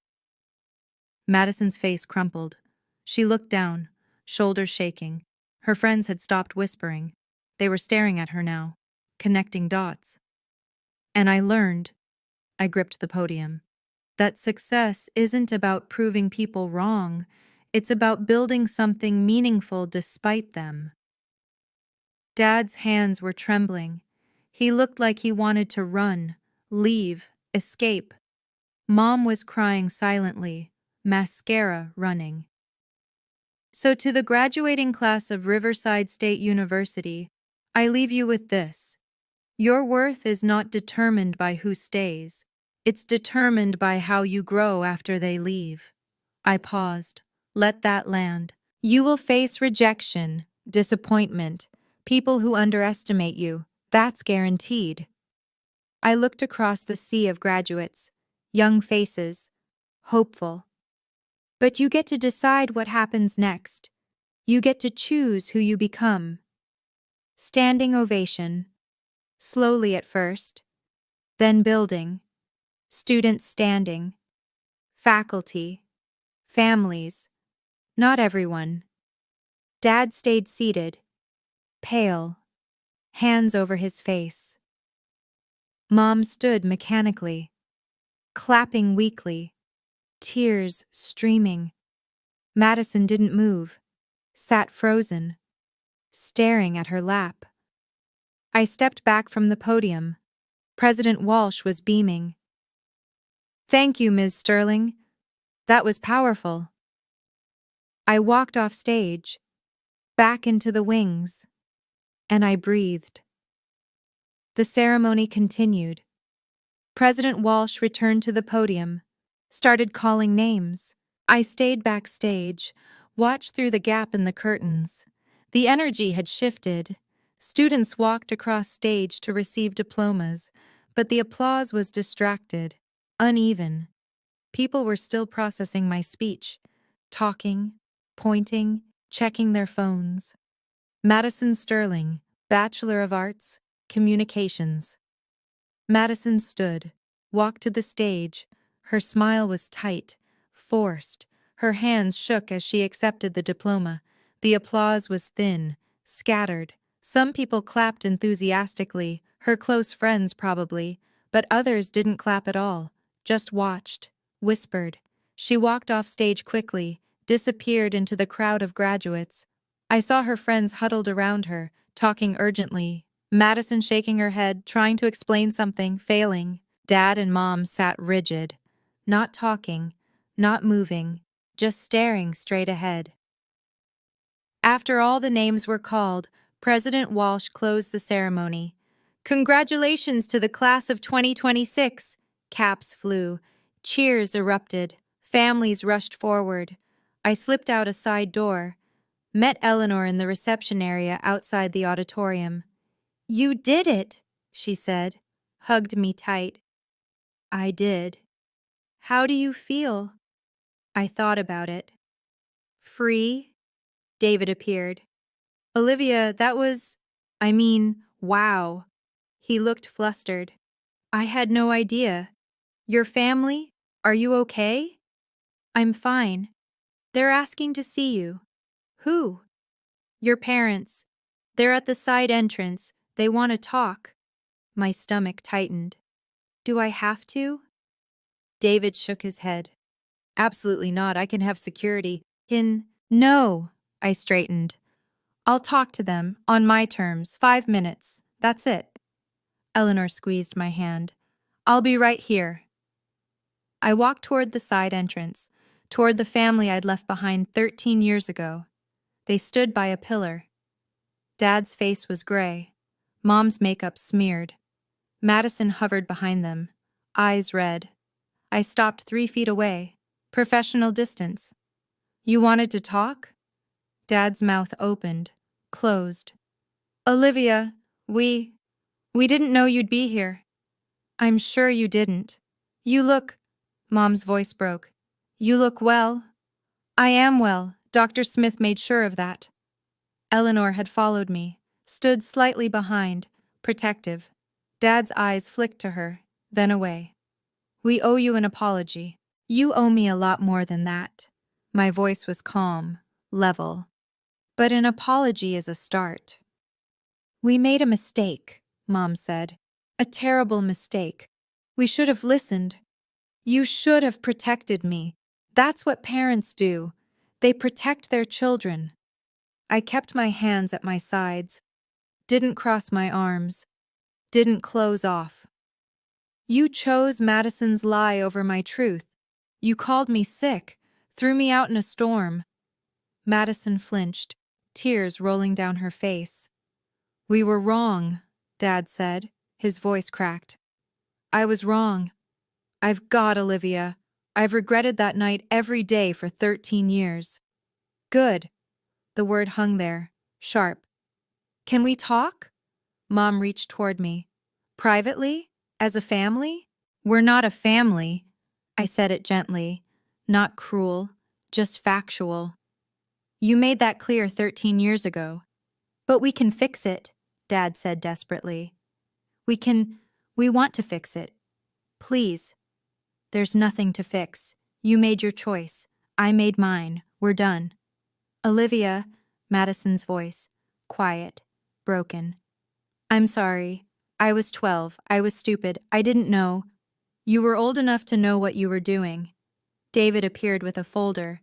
Madison's face crumpled. She looked down, shoulders shaking. Her friends had stopped whispering. They were staring at her now, connecting dots. And I learned, I gripped the podium, that success isn't about proving people wrong. It's about building something meaningful despite them. Dad's hands were trembling. He looked like he wanted to run, leave, escape. Mom was crying silently, mascara running. So to the graduating class of Riverside State University, I leave you with this. Your worth is not determined by who stays. It's determined by how you grow after they leave. I paused. Let that land. You will face rejection, disappointment, people who underestimate you. That's guaranteed. I looked across the sea of graduates, young faces, hopeful. But you get to decide what happens next. You get to choose who you become. Standing ovation. Slowly at first. Then building. Students standing. Faculty. Families. Not everyone. Dad stayed seated. Pale. Hands over his face. Mom stood mechanically. Clapping weakly. Tears streaming. Madison didn't move. Sat frozen. Staring at her lap. I stepped back from the podium. President Walsh was beaming. "Thank you, Ms. Sterling. That was powerful." I walked off stage, back into the wings, and I breathed. The ceremony continued. President Walsh returned to the podium, started calling names. I stayed backstage, watched through the gap in the curtains. The energy had shifted. Students walked across stage to receive diplomas, but the applause was distracted, uneven. People were still processing my speech, talking, pointing, checking their phones. Madison Sterling, Bachelor of Arts, Communications. Madison stood, walked to the stage. Her smile was tight, forced. Her hands shook as she accepted the diploma. The applause was thin, scattered. Some people clapped enthusiastically, her close friends probably, but others didn't clap at all, just watched, whispered. She walked off stage quickly, disappeared into the crowd of graduates. I saw her friends huddled around her, talking urgently. Madison shaking her head, trying to explain something, failing. Dad and Mom sat rigid, not talking, not moving, just staring straight ahead. After all the names were called, President Walsh closed the ceremony. "Congratulations to the class of 2026. Caps flew. Cheers erupted. Families rushed forward. I slipped out a side door, met Eleanor in the reception area outside the auditorium. "You did it," she said, hugged me tight. I did. "How do you feel?" I thought about it. "Free?" David appeared. "Olivia, that was, wow." He looked flustered. "I had no idea. Your family? Are you okay?" "I'm fine. They're asking to see you." "Who?" "Your parents. They're at the side entrance. They want to talk." My stomach tightened. Do I have to? David shook his head. Absolutely not. I can have security. No, I straightened. I'll talk to them, on my terms, 5 minutes. That's it. Eleanor squeezed my hand. I'll be right here. I walked toward the side entrance, toward the family I'd left behind 13 years ago. They stood by a pillar. Dad's face was gray. Mom's makeup smeared. Madison hovered behind them, eyes red. I stopped 3 feet away. Professional distance. You wanted to talk? Dad's mouth opened, closed. Olivia, we didn't know you'd be here. I'm sure you didn't. You look, Mom's voice broke. You look well. I am well. Dr. Smith made sure of that. Eleanor had followed me, stood slightly behind, protective. Dad's eyes flicked to her, then away. We owe you an apology. You owe me a lot more than that. My voice was calm, level. But an apology is a start. We made a mistake, Mom said. A terrible mistake. We should have listened. You should have protected me. That's what parents do. They protect their children. I kept my hands at my sides, didn't cross my arms, didn't close off. You chose Madison's lie over my truth. You called me sick, threw me out in a storm. Madison flinched, tears rolling down her face. We were wrong, Dad said, his voice cracked. I was wrong. I've got Olivia. I've regretted that night every day for 13 years. Good. The word hung there, sharp. Can we talk? Mom reached toward me. Privately? As a family? We're not a family. I said it gently, not cruel, just factual. You made that clear 13 years ago. But we can fix it, Dad said desperately. We want to fix it. Please. There's nothing to fix. You made your choice. I made mine. We're done. Olivia, Madison's voice, quiet, broken. I'm sorry. I was 12. I was stupid. I didn't know. You were old enough to know what you were doing. David appeared with a folder.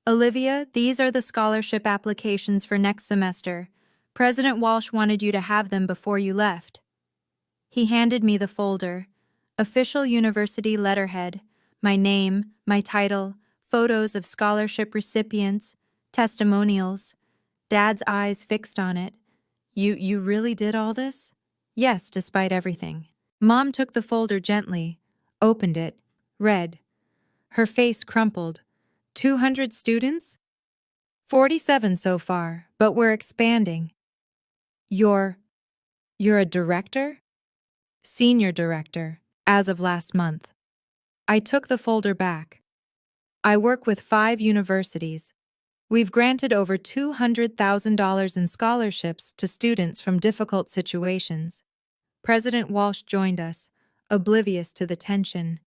Olivia, these are the scholarship applications for next semester. President Walsh wanted you to have them before you left. He handed me the folder. Official university letterhead, my name, my title, photos of scholarship recipients, testimonials. Dad's eyes fixed on it. You really did all this? Yes, despite everything. Mom took the folder gently, opened it, read. Her face crumpled. 200 students? 47 so far, but we're expanding. You're a director? Senior director, as of last month. I took the folder back. I work with 5 universities. We've granted over $200,000 in scholarships to students from difficult situations. President Walsh joined us, oblivious to the tension.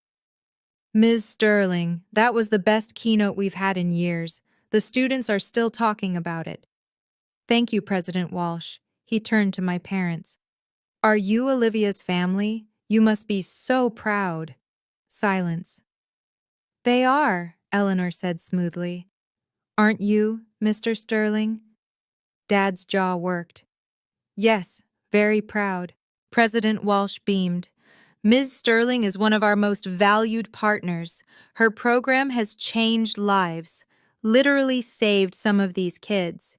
Ms. Sterling, that was the best keynote we've had in years. The students are still talking about it. Thank you, President Walsh. He turned to my parents. Are you Olivia's family? You must be so proud. Silence. They are, Eleanor said smoothly. Aren't you, Mr. Sterling? Dad's jaw worked. Yes, very proud. President Walsh beamed. Ms. Sterling is one of our most valued partners. Her program has changed lives, literally saved some of these kids.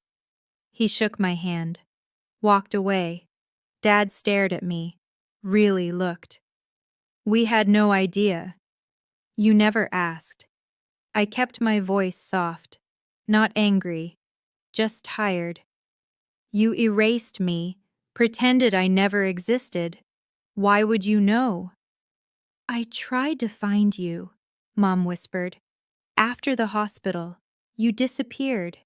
He shook my hand, walked away. Dad stared at me, really looked. We had no idea. You never asked. I kept my voice soft, not angry, just tired. You erased me, pretended I never existed. Why would you know? I tried to find you, Mom whispered. After the hospital, you disappeared.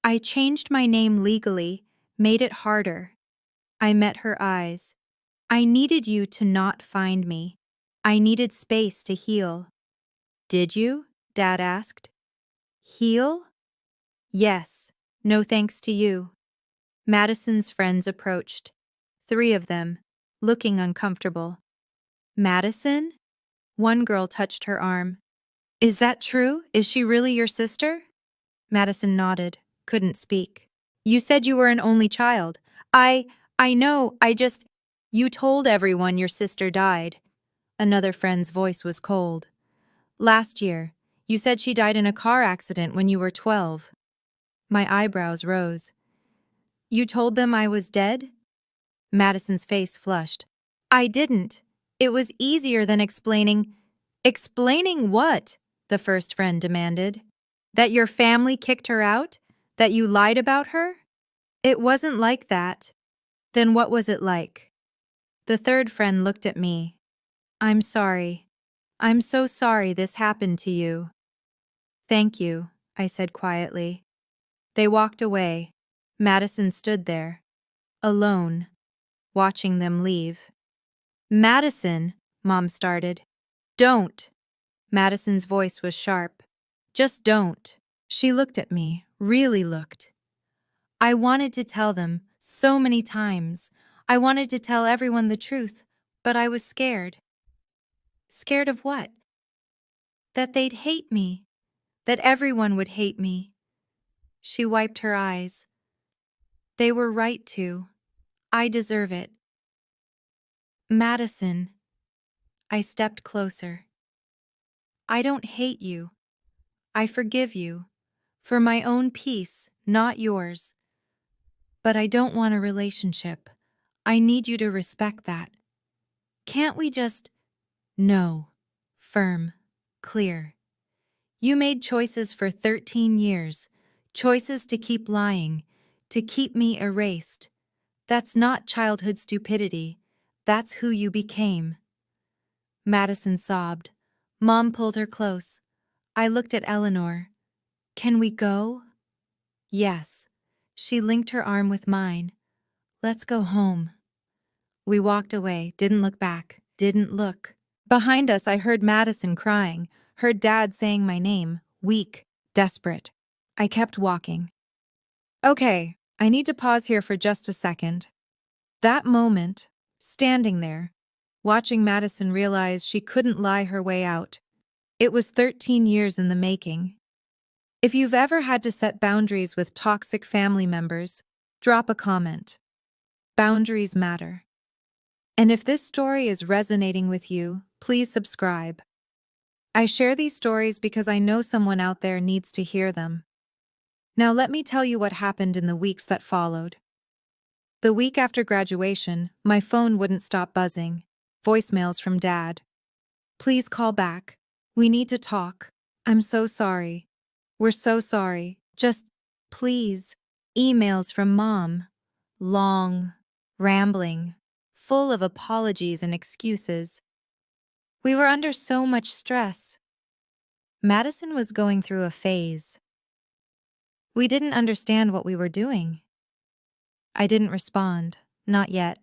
I changed my name legally, made it harder. I met her eyes. I needed you to not find me. I needed space to heal. Did you? Dad asked. Heal? Yes, no thanks to you. Madison's friends approached. 3 of them, looking uncomfortable. Madison? One girl touched her arm. Is that true? Is she really your sister? Madison nodded, couldn't speak. You said you were an only child. I know, You told everyone your sister died. Another friend's voice was cold. Last year, you said she died in a car accident when you were 12. My eyebrows rose. You told them I was dead? Madison's face flushed. I didn't. It was easier than explaining. Explaining what? The first friend demanded. That your family kicked her out? That you lied about her? It wasn't like that. Then what was it like? The third friend looked at me. I'm sorry. I'm so sorry this happened to you. Thank you, I said quietly. They walked away. Madison stood there, alone, watching them leave. Madison, Mom started. Don't. Madison's voice was sharp. Just don't. She looked at me, really looked. I wanted to tell them so many times. I wanted to tell everyone the truth, but I was scared. Scared of what? That they'd hate me. That everyone would hate me. She wiped her eyes. They were right to. I deserve it. Madison. I stepped closer. I don't hate you. I forgive you. For my own peace, not yours. But I don't want a relationship. I need you to respect that. Can't we just... No. Firm. Clear. You made choices for 13 years. Choices to keep lying. To keep me erased. That's not childhood stupidity. That's who you became. Madison sobbed. Mom pulled her close. I looked at Eleanor. Can we go? Yes. She linked her arm with mine. Let's go home. We walked away, didn't look back, didn't look. Behind us, I heard Madison crying, heard Dad saying my name, weak, desperate. I kept walking. Okay, I need to pause here for just a second. That moment, standing there, watching Madison realize she couldn't lie her way out. It was 13 years in the making. If you've ever had to set boundaries with toxic family members, drop a comment. Boundaries matter. And if this story is resonating with you, please subscribe. I share these stories because I know someone out there needs to hear them. Now let me tell you what happened in the weeks that followed. The week after graduation, my phone wouldn't stop buzzing. Voicemails from Dad. Please call back. We need to talk. I'm so sorry. We're so sorry. Just, please. Emails from Mom. Long, rambling, full of apologies and excuses. We were under so much stress. Madison was going through a phase. We didn't understand what we were doing. I didn't respond, not yet.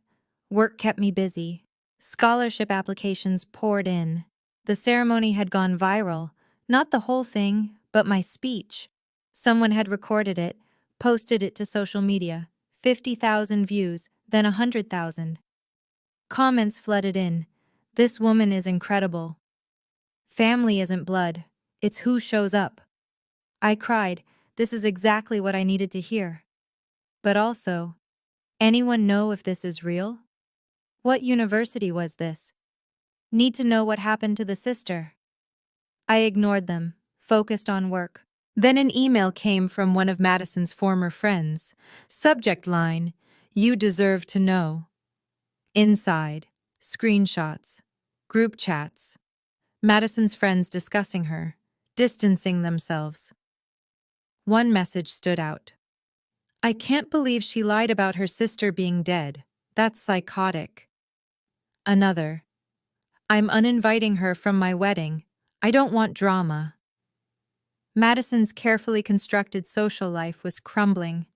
Work kept me busy. Scholarship applications poured in. The ceremony had gone viral, not the whole thing, but my speech. Someone had recorded it, posted it to social media. 50,000 views, then 100,000. Comments flooded in. This woman is incredible. Family isn't blood. It's who shows up. I cried. This is exactly what I needed to hear. But also, anyone know if this is real? What university was this? Need to know what happened to the sister. I ignored them, focused on work. Then an email came from one of Madison's former friends. Subject line, "You deserve to know." Inside, screenshots, group chats. Madison's friends discussing her, distancing themselves. One message stood out. I can't believe she lied about her sister being dead. That's psychotic. Another. I'm uninviting her from my wedding. I don't want drama. Madison's carefully constructed social life was crumbling.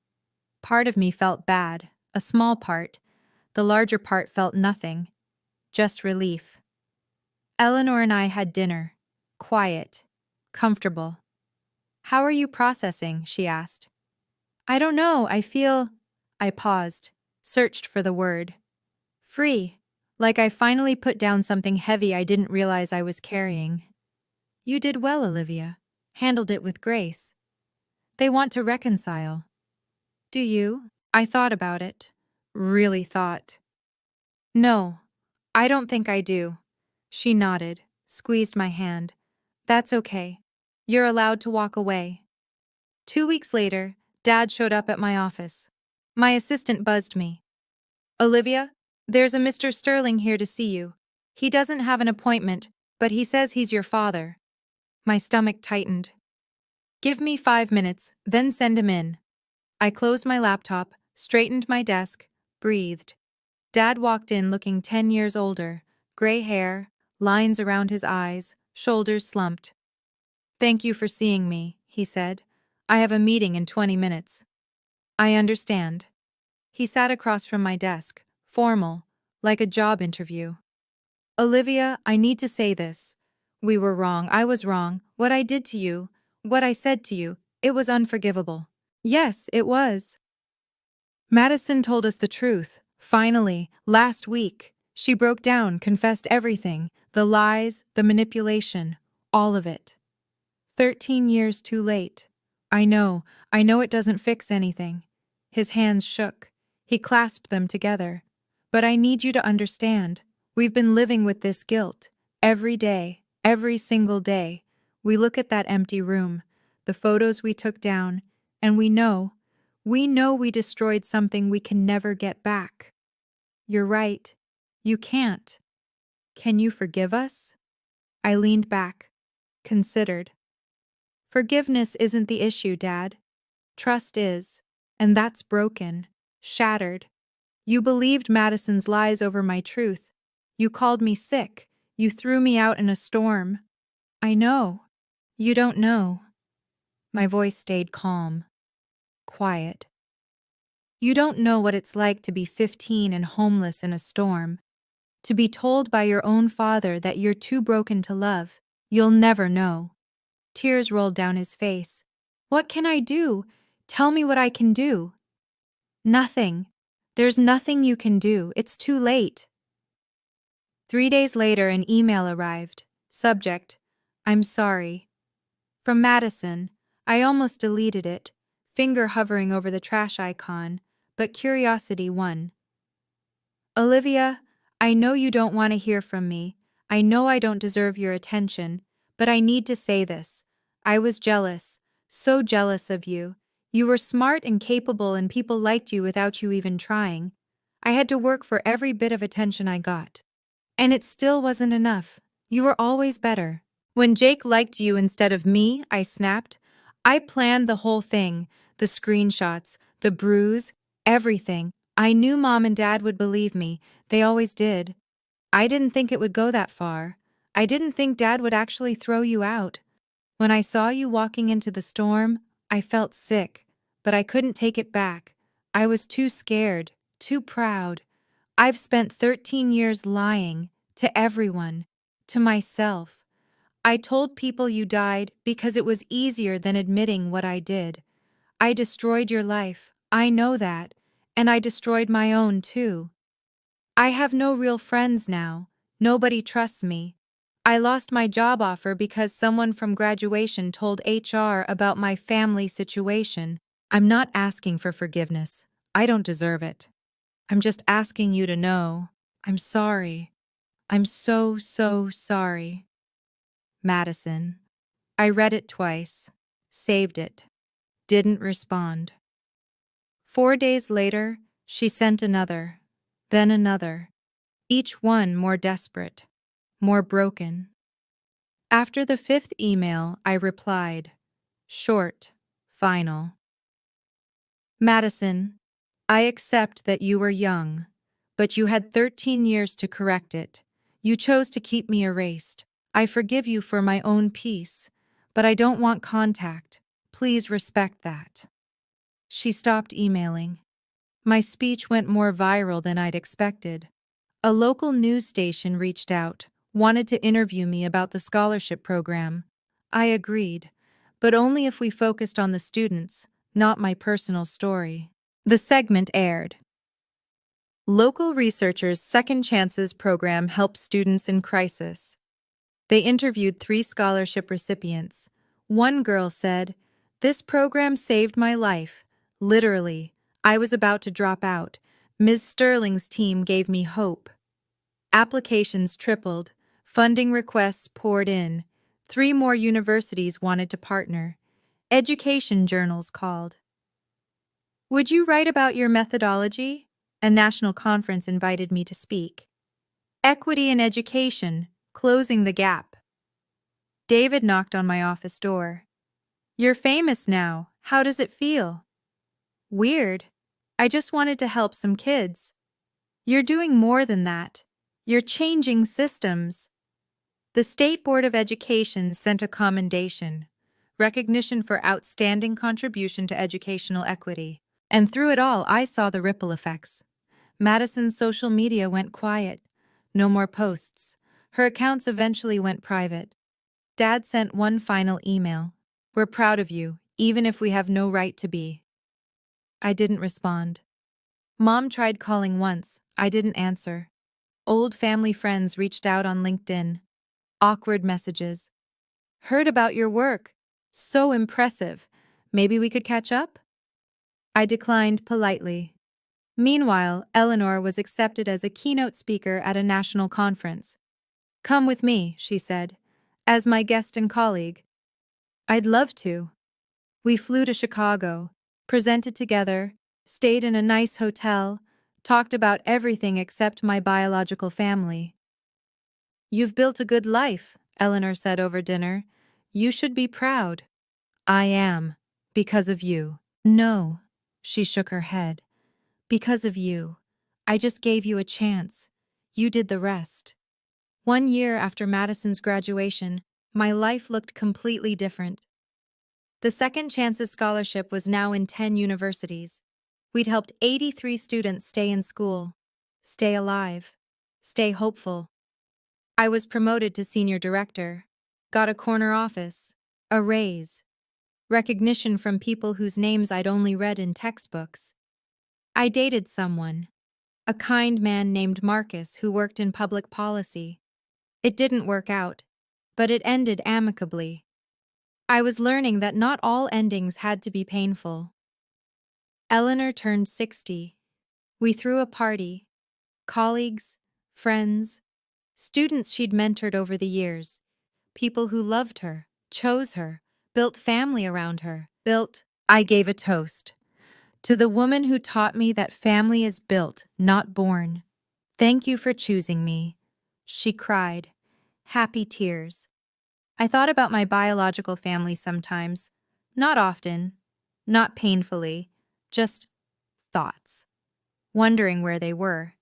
Part of me felt bad, a small part. The larger part felt nothing, just relief. Eleanor and I had dinner. Quiet. Comfortable. How are you processing? She asked. I don't know, I feel... I paused, searched for the word. Free. Like I finally put down something heavy I didn't realize I was carrying. You did well, Olivia. Handled it with grace. They want to reconcile. Do you? I thought about it. Really thought. No, I don't think I do. She nodded, squeezed my hand. That's okay. You're allowed to walk away. 2 weeks later, Dad showed up at my office. My assistant buzzed me. Olivia, there's a Mr. Sterling here to see you. He doesn't have an appointment, but he says he's your father. My stomach tightened. Give me 5 minutes, then send him in. I closed my laptop, straightened my desk, breathed. Dad walked in looking 10 years older, gray hair, lines around his eyes, shoulders slumped. Thank you for seeing me, he said. I have a meeting in 20 minutes. I understand. He sat across from my desk, formal, like a job interview. Olivia, I need to say this. We were wrong. I was wrong. What I did to you, what I said to you, it was unforgivable. Yes, it was. Madison told us the truth. Finally, last week. She broke down, confessed everything, the lies, the manipulation, all of it. 13 years too late. I know it doesn't fix anything. His hands shook. He clasped them together. But I need you to understand. We've been living with this guilt. Every day, every single day. We look at that empty room, the photos we took down, and we know we destroyed something we can never get back. You're right. You can't. Can you forgive us? I leaned back, considered. Forgiveness isn't the issue, Dad. Trust is, and that's broken, shattered. You believed Madison's lies over my truth. You called me sick. You threw me out in a storm. I know. You don't know. My voice stayed calm, quiet. You don't know what it's like to be 15 and homeless in a storm. To be told by your own father that you're too broken to love. You'll never know. Tears rolled down his face. What can I do? Tell me what I can do. Nothing. There's nothing you can do. It's too late. 3 days later, an email arrived. Subject: I'm sorry. From Madison. I almost deleted it, finger hovering over the trash icon, but curiosity won. Olivia, I know you don't want to hear from me. I know I don't deserve your attention, but I need to say this. I was jealous, so jealous of you. You were smart and capable and people liked you without you even trying. I had to work for every bit of attention I got. And it still wasn't enough. You were always better. When Jake liked you instead of me, I snapped. I planned the whole thing, the screenshots, the bruise, everything. I knew Mom and Dad would believe me. They always did. I didn't think it would go that far. I didn't think Dad would actually throw you out. When I saw you walking into the storm, I felt sick, but I couldn't take it back. I was too scared, too proud. I've spent 13 years lying to everyone, to myself. I told people you died because it was easier than admitting what I did. I destroyed your life, I know that, and I destroyed my own too. I have no real friends now. Nobody trusts me. I lost my job offer because someone from graduation told HR about my family situation. I'm not asking for forgiveness. I don't deserve it. I'm just asking you to know. I'm sorry. I'm so, so sorry. Madison. I read it twice. Saved it. Didn't respond. 4 days later, she sent another. Then another. Each one more desperate. More broken. After the 5th email, I replied. Short. Final. Madison, I accept that you were young, but you had 13 years to correct it. You chose to keep me erased. I forgive you for my own peace, but I don't want contact. Please respect that. She stopped emailing. My speech went more viral than I'd expected. A local news station reached out, wanted to interview me about the scholarship program. I agreed, but only if we focused on the students, not my personal story. The segment aired. Local researchers' Second Chances program helps students in crisis. They interviewed 3 scholarship recipients. One girl said, "This program saved my life. Literally, I was about to drop out. Ms. Sterling's team gave me hope." Applications tripled. Funding requests poured in. 3 more universities wanted to partner. Education journals called. "Would you write about your methodology?" A national conference invited me to speak. Equity in education, closing the gap. David knocked on my office door. "You're famous now. How does it feel?" "Weird. I just wanted to help some kids." "You're doing more than that. You're changing systems." The State Board of Education sent a commendation, recognition for outstanding contribution to educational equity. And through it all, I saw the ripple effects. Madison's social media went quiet. No more posts. Her accounts eventually went private. Dad sent one final email. "We're proud of you, even if we have no right to be." I didn't respond. Mom tried calling once. I didn't answer. Old family friends reached out on LinkedIn. Awkward messages. "Heard about your work. So impressive. Maybe we could catch up?" I declined politely. Meanwhile, Eleanor was accepted as a keynote speaker at a national conference. "Come with me," she said, "as my guest and colleague." "I'd love to." We flew to Chicago, presented together, stayed in a nice hotel, talked about everything except my biological family. "You've built a good life," Eleanor said over dinner. "You should be proud." "I am, because of you." "No," she shook her head. "Because of you. I just gave you a chance. You did the rest." 1 year after Madison's graduation, my life looked completely different. The Second Chances Scholarship was now in 10 universities. We'd helped 83 students stay in school, stay alive, stay hopeful. I was promoted to senior director, got a corner office, a raise, recognition from people whose names I'd only read in textbooks. I dated someone, a kind man named Marcus who worked in public policy. It didn't work out, but it ended amicably. I was learning that not all endings had to be painful. Eleanor turned 60. We threw a party. Colleagues, friends, students she'd mentored over the years, people who loved her, chose her, built family around her, I gave a toast. "To the woman who taught me that family is built, not born. Thank you for choosing me." She cried, happy tears. I thought about my biological family sometimes, not often, not painfully, just thoughts, wondering where they were,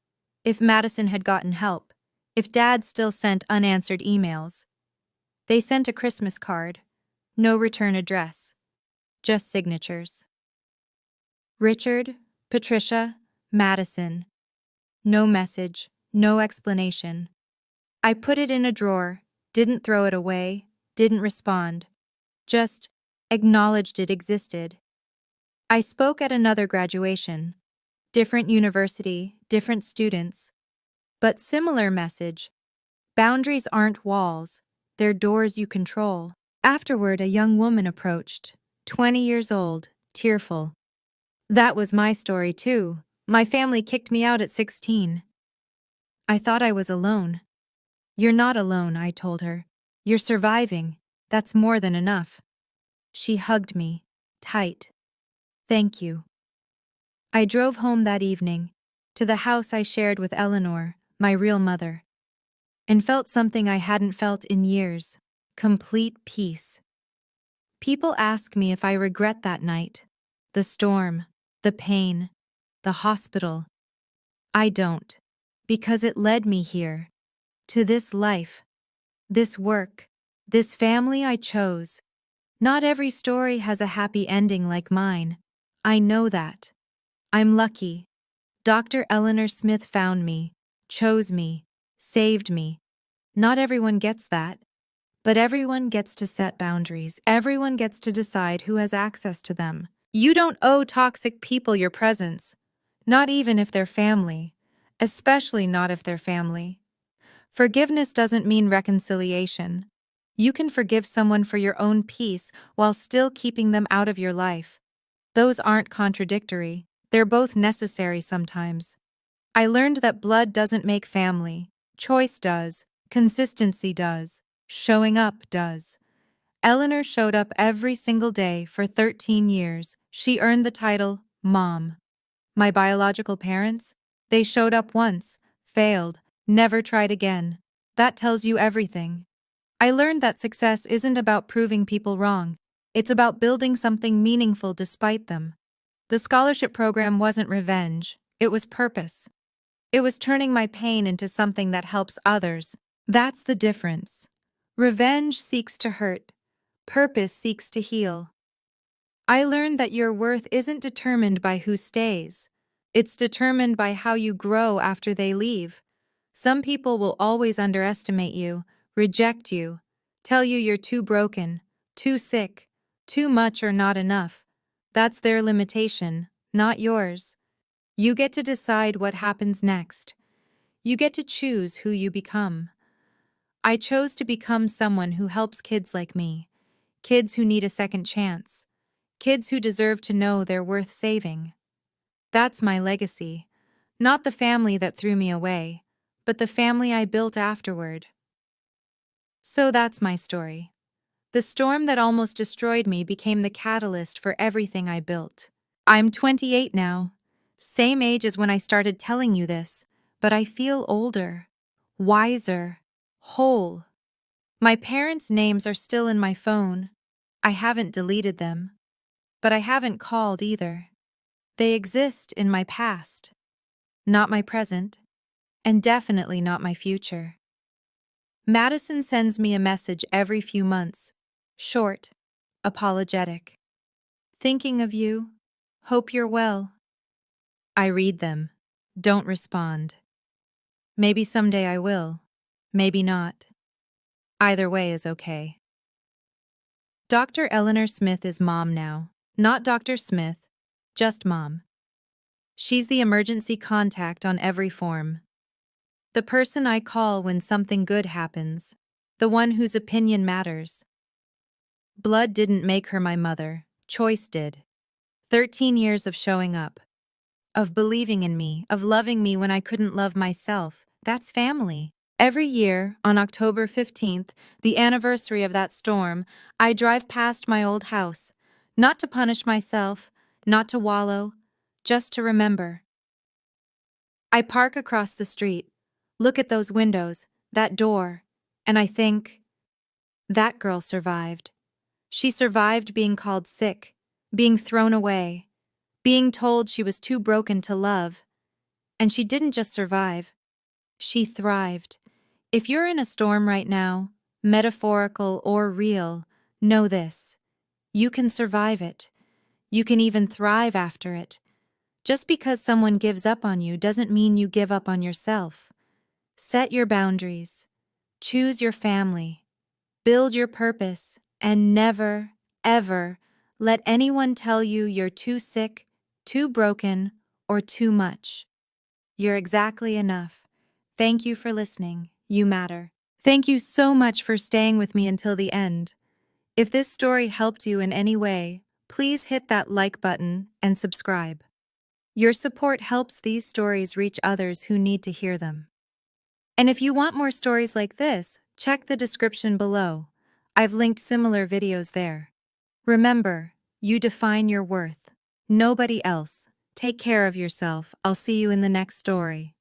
if Madison had gotten help, if Dad still sent unanswered emails. They sent a Christmas card, no return address, just signatures. Richard, Patricia, Madison. No message, no explanation. I put it in a drawer, didn't throw it away, didn't respond, just acknowledged it existed. I spoke at another graduation. Different university, different students. But similar message. Boundaries aren't walls, they're doors you control. Afterward, a young woman approached, 20 years old, tearful. "That was my story too. My family kicked me out at 16. I thought I was alone." "You're not alone," I told her. "You're surviving. That's more than enough." She hugged me, tight. "Thank you." I drove home that evening, to the house I shared with Eleanor, my real mother, and felt something I hadn't felt in years, complete peace. People ask me if I regret that night, the storm, the pain, the hospital. I don't, because it led me here, to this life, this work, this family I chose. Not every story has a happy ending like mine. I know that. I'm lucky. Dr. Eleanor Smith found me, chose me, saved me. Not everyone gets that. But everyone gets to set boundaries. Everyone gets to decide who has access to them. You don't owe toxic people your presence, not even if they're family. especially not if they're family. Forgiveness doesn't mean reconciliation. You can forgive someone for your own peace while still keeping them out of your life. Those aren't contradictory, they're both necessary sometimes. I learned that blood doesn't make family. Choice does. Consistency does. Showing up does. Eleanor showed up every single day for 13 years. She earned the title Mom. My biological parents? They showed up once, failed, never tried again. That tells you everything. I learned that success isn't about proving people wrong. It's about building something meaningful despite them. The scholarship program wasn't revenge. It was purpose. It was turning my pain into something that helps others. That's the difference. Revenge seeks to hurt. Purpose seeks to heal. I learned that your worth isn't determined by who stays. It's determined by how you grow after they leave. Some people will always underestimate you, reject you, tell you you're too broken, too sick, too much or not enough. That's their limitation, not yours. You get to decide what happens next. You get to choose who you become. I chose to become someone who helps kids like me, kids who need a second chance, kids who deserve to know they're worth saving. That's my legacy. Not the family that threw me away, but the family I built afterward. So that's my story. The storm that almost destroyed me became the catalyst for everything I built. I'm 28 now, same age as when I started telling you this, but I feel older, wiser, whole. My parents' names are still in my phone. I haven't deleted them, but I haven't called either. They exist in my past, not my present, and definitely not my future. Madison sends me a message every few months, short, apologetic. Thinking of you, hope you're well. I read them, don't respond. Maybe someday I will, maybe not. Either way is okay. Dr. Eleanor Smith is Mom now, not Dr. Smith, just Mom. She's the emergency contact on every form. The person I call when something good happens, the one whose opinion matters. Blood didn't make her my mother, choice did. 13 years of showing up, of believing in me, of loving me when I couldn't love myself. That's family. Every year, on October 15th, the anniversary of that storm, I drive past my old house, not to punish myself, not to wallow, just to remember. I park across the street, look at those windows, that door, and I think, that girl survived. She survived being called sick, being thrown away, being told she was too broken to love. And she didn't just survive, she thrived. If you're in a storm right now, metaphorical or real, know this. You can survive it. You can even thrive after it. Just because someone gives up on you doesn't mean you give up on yourself. Set your boundaries. Choose your family. Build your purpose. And never, ever let anyone tell you you're too sick, too broken, or too much. You're exactly enough. Thank you for listening. You matter. Thank you so much for staying with me until the end. If this story helped you in any way, please hit that like button and subscribe. Your support helps these stories reach others who need to hear them. And if you want more stories like this, check the description below. I've linked similar videos there. Remember, you define your worth. Nobody else. Take care of yourself. I'll see you in the next story.